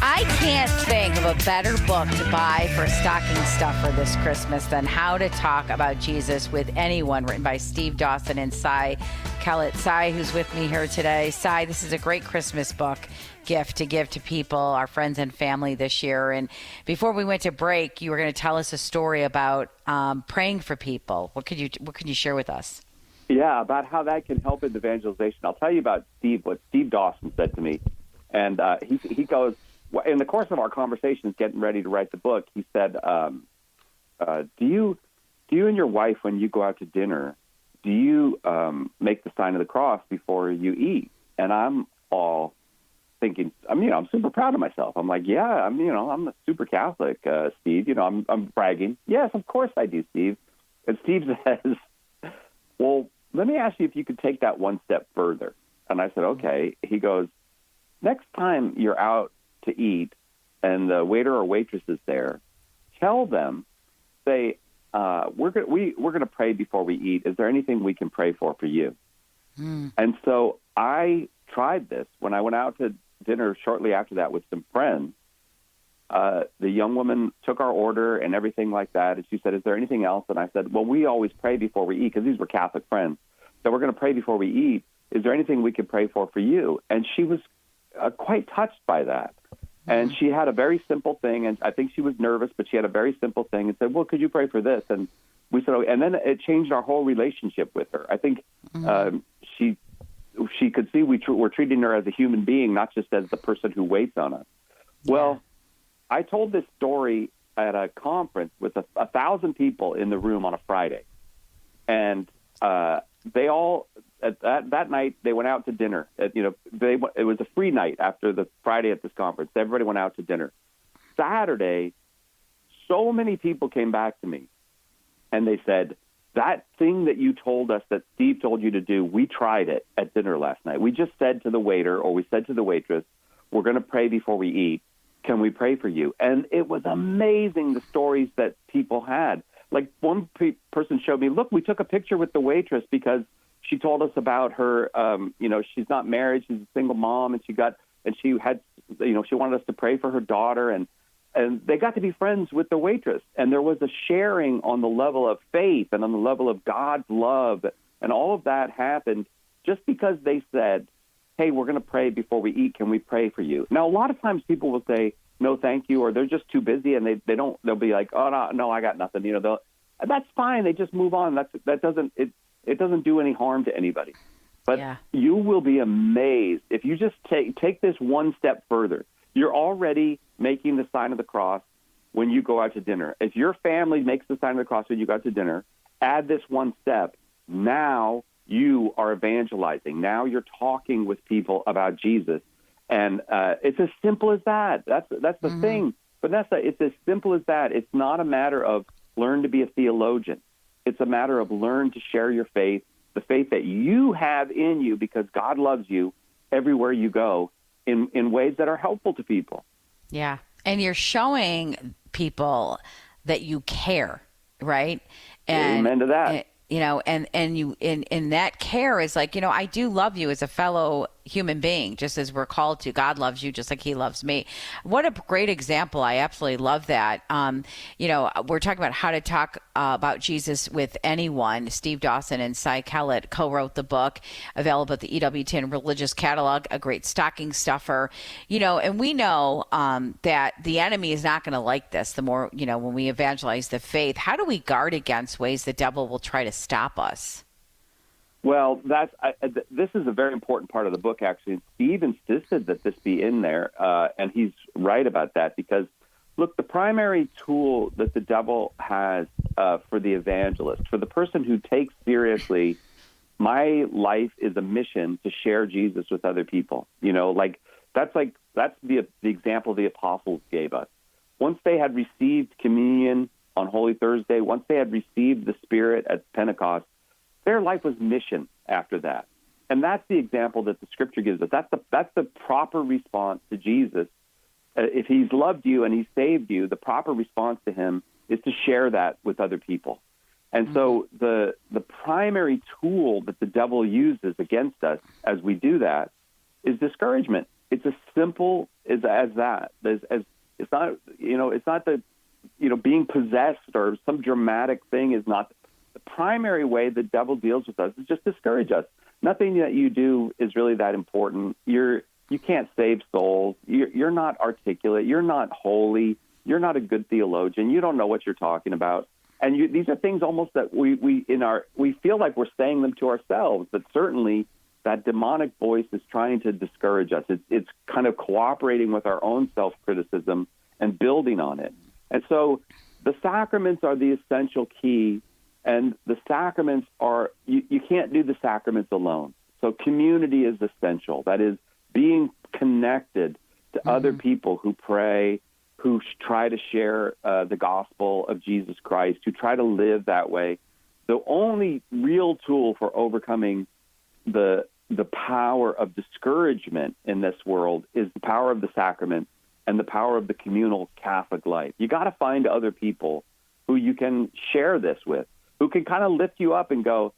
I can't think of a better book to buy for stocking stuffer this Christmas than How to Talk About Jesus with Anyone, written by Steve Dawson and Cy Kellett. Cy, who's with me here today. Cy, this is a great Christmas book gift to give to people, our friends and family this year. And before we went to break, you were going to tell us a story about praying for people. What could you share with us? Yeah, about how that can help in evangelization. I'll tell you about what Steve Dawson said to me. And he goes, in the course of our conversations getting ready to write the book, he said, do you and your wife, when you go out to dinner, do you make the sign of the cross before you eat? And I'm all thinking, I'm super proud of myself. I'm like, I'm a super Catholic, Steve. I'm bragging. Yes, of course I do, Steve. And Steve says, well, let me ask you if you could take that one step further. And I said, okay. He goes, next time you're out to eat and the waiter or waitress is there, tell them, say, we're going to pray before we eat. Is there anything we can pray for you? And so I tried this when I went out to dinner shortly after that with some friends. The young woman took our order and everything like that, and she said, "Is there anything else?" And I said, "Well, we always pray before we eat," because these were Catholic friends. So we're going to pray before we eat. Is there anything we could pray for you? And she was quite touched by that. And she had a very simple thing, and I think she was nervous, but she had a very simple thing and said, "Well, could you pray for this?" And we said, "Oh," and then it changed our whole relationship with her. I think she could see we're treating her as a human being, not just as the person who waits on us. Yeah. Well, I told this story at a conference with 1,000 people in the room on a Friday, and they all that night they went out to dinner. It was a free night after the Friday at this conference. Everybody went out to dinner. Saturday, so many people came back to me, and they said, "That thing that you told us that Steve told you to do, we tried it at dinner last night. We just said to the waiter or we said to the waitress, we're going to pray before we eat. Can we pray for you?" And it was amazing, the stories that people had. Like one person showed me, "Look, we took a picture with the waitress because she told us about her, she's not married, she's a single mom, and she wanted us to pray for her daughter." And they got to be friends with the waitress. And there was a sharing on the level of faith and on the level of God's love. And all of that happened just because they said, "Hey, we're going to pray before we eat. Can we pray for you?" Now, a lot of times people will say, "No, thank you," or they're just too busy and they'll be like, "Oh, no, I got nothing." That's fine. They just move on. It doesn't do any harm to anybody. But you will be amazed if you just take this one step further. You're already making the sign of the cross when you go out to dinner. If your family makes the sign of the cross when you go out to dinner, add this one step. Now you are evangelizing. Now you're talking with people about Jesus. And it's as simple as that. That's the thing. Vanessa, it's as simple as that. It's not a matter of learn to be a theologian. It's a matter of learn to share your faith, the faith that you have in you because God loves you everywhere you go in ways that are helpful to people. Yeah. And you're showing people that you care, right? And, amen to that. And you in that care is like, I do love you as a fellow human being, just as we're called to. God loves you just like he loves me. What a great example. I absolutely love that. We're talking about how to talk about Jesus with anyone. Steve Dawson and Cy Kellett co-wrote the book, available at the EWTN Religious Catalog, a great stocking stuffer. And we know that the enemy is not going to like this. The more, when we evangelize the faith, how do we guard against ways the devil will try to stop us? Well, this is a very important part of the book, actually. Steve insisted that this be in there, and he's right about that because, look, the primary tool that the devil has for the evangelist, for the person who takes seriously, my life is a mission to share Jesus with other people. That's the example the apostles gave us. Once they had received communion on Holy Thursday, once they had received the Spirit at Pentecost, their life was mission after that. And that's the example that the Scripture gives us. That's the proper response to Jesus. If he's loved you and he saved you, the proper response to him is to share that with other people. And so the primary tool that the devil uses against us as we do that is discouragement. It's as simple as that. It's not being possessed or some dramatic thing is not. The primary way the devil deals with us is just discourage us. Nothing that you do is really that important. You can't save souls. You're not articulate. You're not holy. You're not a good theologian. You don't know what you're talking about. And these are things almost that we feel like we're saying them to ourselves, but certainly that demonic voice is trying to discourage us. It's kind of cooperating with our own self-criticism and building on it. And so the sacraments are the essential key. And the sacraments are, you can't do the sacraments alone. So community is essential. That is being connected to other people who pray, who try to share the gospel of Jesus Christ, who try to live that way. The only real tool for overcoming the power of discouragement in this world is the power of the sacrament and the power of the communal Catholic life. You got to find other people who you can share this with, who can kind of lift you up and go,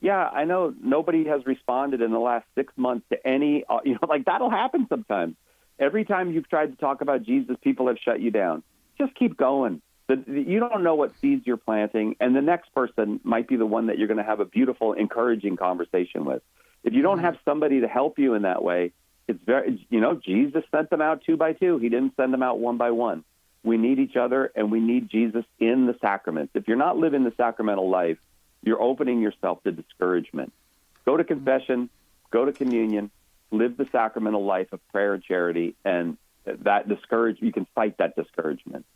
yeah, I know nobody has responded in the last 6 months to any, like that'll happen sometimes. Every time you've tried to talk about Jesus, people have shut you down. Just keep going. You don't know what seeds you're planting, and the next person might be the one that you're going to have a beautiful, encouraging conversation with. If you don't have somebody to help you in that way, it's very, Jesus sent them out 2 by 2. He didn't send them out 1 by 1. We need each other, and we need Jesus in the sacraments. If you're not living the sacramental life, you're opening yourself to discouragement. Go to confession, go to communion, live the sacramental life of prayer and charity, and you can fight that discouragement.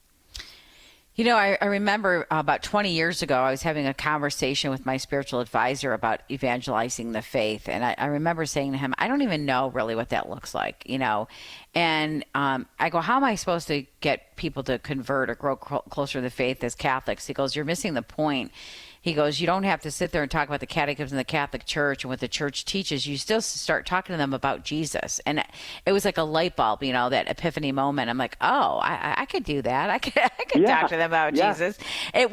I remember about 20 years ago, I was having a conversation with my spiritual advisor about evangelizing the faith. And I remember saying to him, I don't even know really what that looks like, And I go, how am I supposed to get people to convert or grow closer to the faith as Catholics? He goes, you're missing the point. He goes, you don't have to sit there and talk about the catechism in the Catholic Church and what the Church teaches. You still start talking to them about Jesus. And it was like a light bulb, that epiphany moment. I'm like, oh, I could do that. I could talk to them about Jesus. It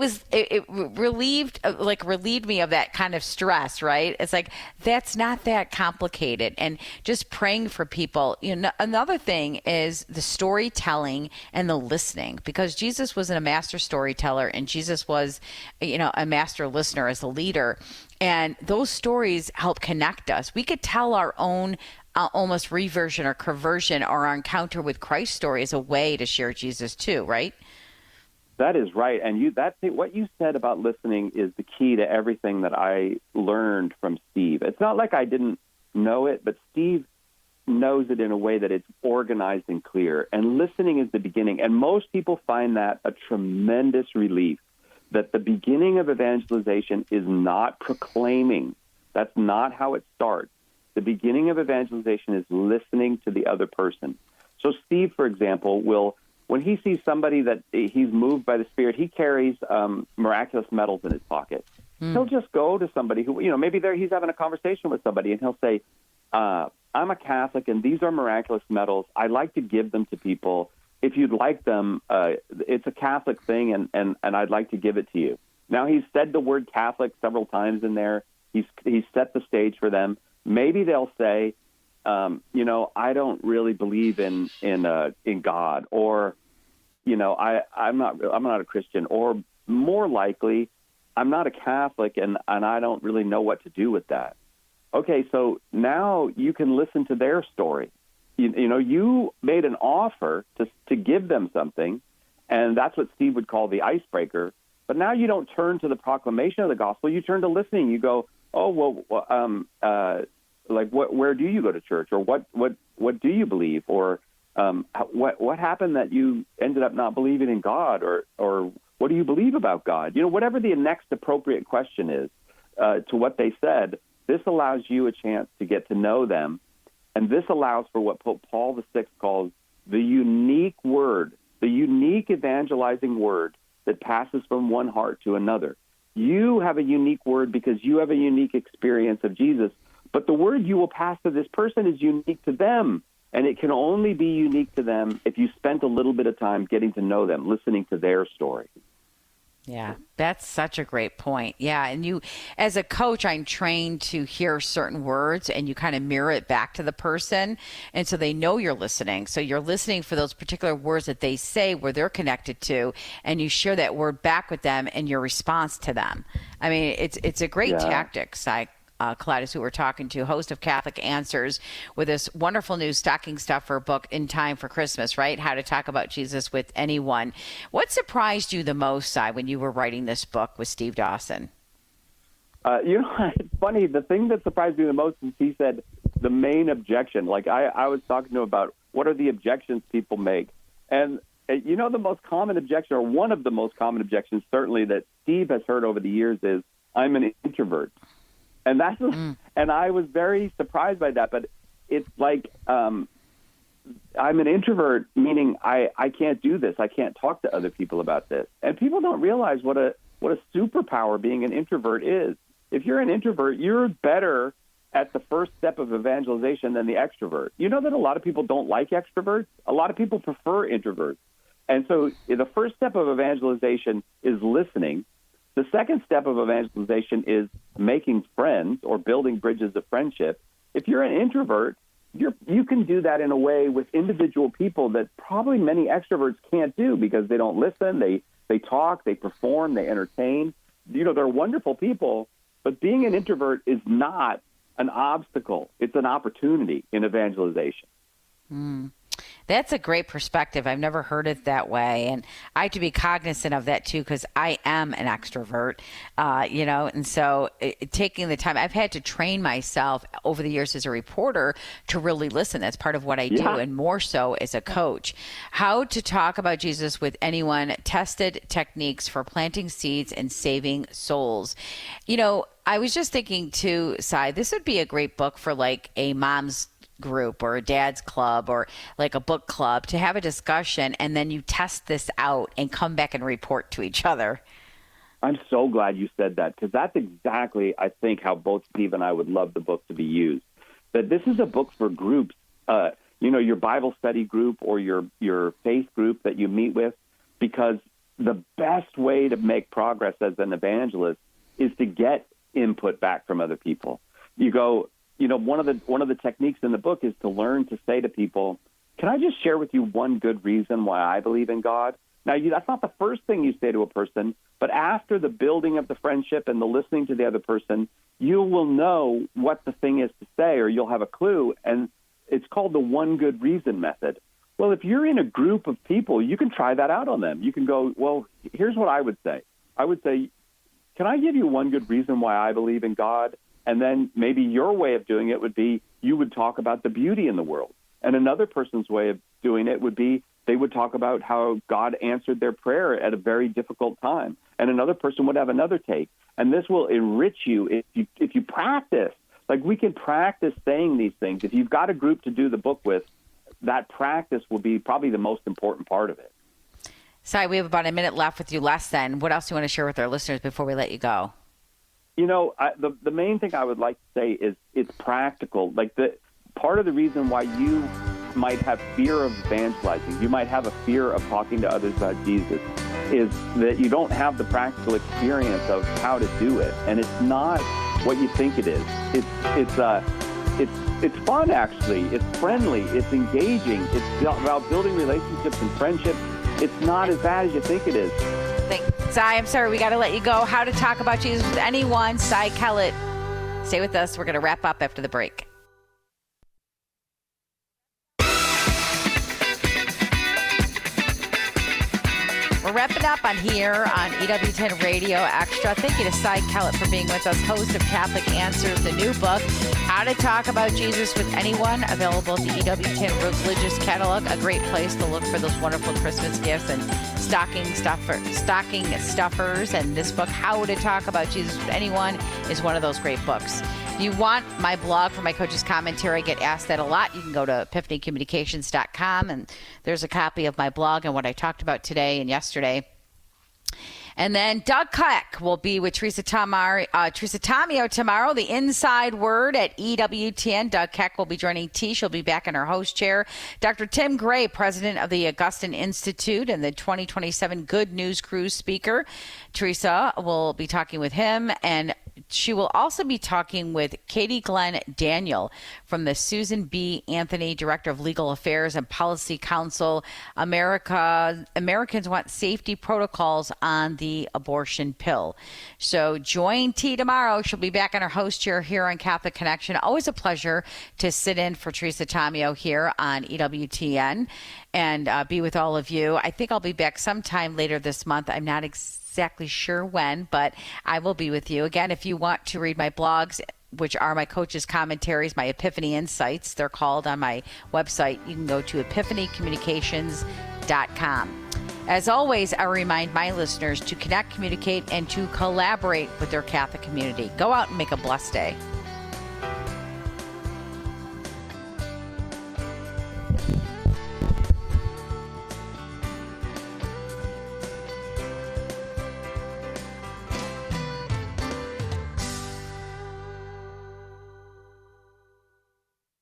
relieved me of that kind of stress, right? It's like, that's not that complicated. And just praying for people. Another thing is the storytelling and the listening, because Jesus was a master storyteller and Jesus was, a master listener as a leader, and those stories help connect us. We could tell our own almost reversion or conversion or our encounter with Christ story as a way to share Jesus too, right? That is right. And what you said about listening is the key to everything that I learned from Steve. It's not like I didn't know it, but Steve knows it in a way that it's organized and clear. And listening is the beginning. And most people find that a tremendous relief. That the beginning of evangelization is not proclaiming. That's not how it starts. The beginning of evangelization is listening to the other person. So Steve, for example, when he sees somebody that he's moved by the Spirit, he carries miraculous medals in his pocket. He'll just go to somebody who, maybe he's having a conversation with somebody, and he'll say, I'm a Catholic, and these are miraculous medals. I'd like to give them to people. If you'd like them, it's a Catholic thing, and I'd like to give it to you. Now, he's said the word Catholic several times in there. He's set the stage for them. Maybe they'll say, I don't really believe in God, or, I'm not a Christian, or more likely, I'm not a Catholic, and I don't really know what to do with that. Okay, so now you can listen to their story. You made an offer to give them something, and that's what Steve would call the icebreaker. But now you don't turn to the proclamation of the gospel. You turn to listening. You go, oh, well, where do you go to church? Or what do you believe? Or what happened that you ended up not believing in God? Or what do you believe about God? Whatever the next appropriate question is to what they said, this allows you a chance to get to know them. And this allows for what Pope Paul VI calls the unique word, the unique evangelizing word that passes from one heart to another. You have a unique word because you have a unique experience of Jesus, but the word you will pass to this person is unique to them, and it can only be unique to them if you spent a little bit of time getting to know them, listening to their story. Yeah, that's such a great point. Yeah, and you, as a coach, I'm trained to hear certain words and you kind of mirror it back to the person. And so they know you're listening. So you're listening for those particular words that they say where they're connected to, and you share that word back with them in your response to them. I mean, it's a great tactic, Cladis, who we're talking to, host of Catholic Answers, with this wonderful new stocking stuffer book in time for Christmas, right? How to talk about Jesus with anyone. What surprised you the most, Si, when you were writing this book with Steve Dawson? It's funny. The thing that surprised me the most is he said the main objection. Like I was talking to him about what are the objections people make. And the most common objection, or one of the most common objections, certainly that Steve has heard over the years, is I'm an introvert. And and I was very surprised by that. But it's like I'm an introvert, meaning I can't do this. I can't talk to other people about this. And people don't realize what a superpower being an introvert is. If you're an introvert, you're better at the first step of evangelization than the extrovert. You know that a lot of people don't like extroverts? A lot of people prefer introverts. And so the first step of evangelization is listening. The second step of evangelization is making friends or building bridges of friendship. If you're an introvert, you can do that in a way with individual people that probably many extroverts can't do because they don't listen, they talk, they perform, they entertain. They're wonderful people, but being an introvert is not an obstacle. It's an opportunity in evangelization. That's a great perspective. I've never heard it that way. And I have to be cognizant of that too, because I am an extrovert, and so taking the time, I've had to train myself over the years as a reporter to really listen. That's part of what I do, and more so as a coach. How to talk about Jesus with anyone, tested techniques for planting seeds and saving souls. I was just thinking too, Cy, this would be a great book for like a mom's group or a dad's club or like a book club to have a discussion, and then you test this out and come back and report to each other. I'm so glad you said that, because that's exactly, I think, how both Steve and I would love the book to be used. That this is a book for groups, your Bible study group or your faith group that you meet with, because the best way to make progress as an evangelist is to get input back from other people. You go, one of the techniques in the book is to learn to say to people, can I just share with you one good reason why I believe in God? Now, that's not the first thing you say to a person, but after the building of the friendship and the listening to the other person, you will know what the thing is to say, or you'll have a clue, and it's called the one good reason method. Well, if you're in a group of people, you can try that out on them. You can go, well, here's what I would say. I would say, can I give you one good reason why I believe in God? And then maybe your way of doing it would be you would talk about the beauty in the world. And another person's way of doing it would be they would talk about how God answered their prayer at a very difficult time. And another person would have another take. And this will enrich you if you practice. Like, we can practice saying these things. If you've got a group to do the book with, that practice will be probably the most important part of it. Cy, we have about a minute left with you, less than. What else do you want to share with our listeners before we let you go? The main thing I would like to say is it's practical. Like, part of the reason why you might have fear of evangelizing, you might have a fear of talking to others about Jesus, is that you don't have the practical experience of how to do it. And it's not what you think it is. It's fun, actually. It's friendly. It's engaging. It's about building relationships and friendships. It's not as bad as you think it is. Cy, I'm sorry, we got to let you go. How to talk about Jesus with anyone. Cy Kellett, stay with us. We're going to wrap up after the break. We're wrapping up on EWTN Radio Extra. Thank you to Cy Kellett for being with us, host of Catholic Answers, the new book, How to Talk About Jesus with Anyone, available at the EWTN Religious Catalog. A great place to look for those wonderful Christmas gifts and stocking stuffers. And this book, How to Talk About Jesus with Anyone, is one of those great books. If you want my blog for my coach's commentary, I get asked that a lot. You can go to epiphanycommunications.com, and there's a copy of my blog and what I talked about today and yesterday. And then Doug Keck will be with Teresa Tomeo tomorrow, the Inside Word at EWTN. Doug Keck will be joining T. She'll be back in her host chair. Dr. Tim Gray, president of the Augustine Institute and the 2027 Good News Cruise speaker. Teresa will be talking with him, and she will also be talking with Katie Glenn Daniel from the Susan B. Anthony, Director of Legal Affairs and Policy Council. Americans want safety protocols on the abortion pill. So join T tomorrow. She'll be back in her host chair here on Catholic Connection. Always a pleasure to sit in for Teresa Tomeo here on EWTN and be with all of you. I think I'll be back sometime later this month. I'm not exactly sure when, but I will be with you. Again, if you want to read my blogs, which are my coach's commentaries, my Epiphany Insights, they're called, on my website, you can go to epiphanycommunications.com. As always, I remind my listeners to connect, communicate, and to collaborate with their Catholic community. Go out and make a blessed day.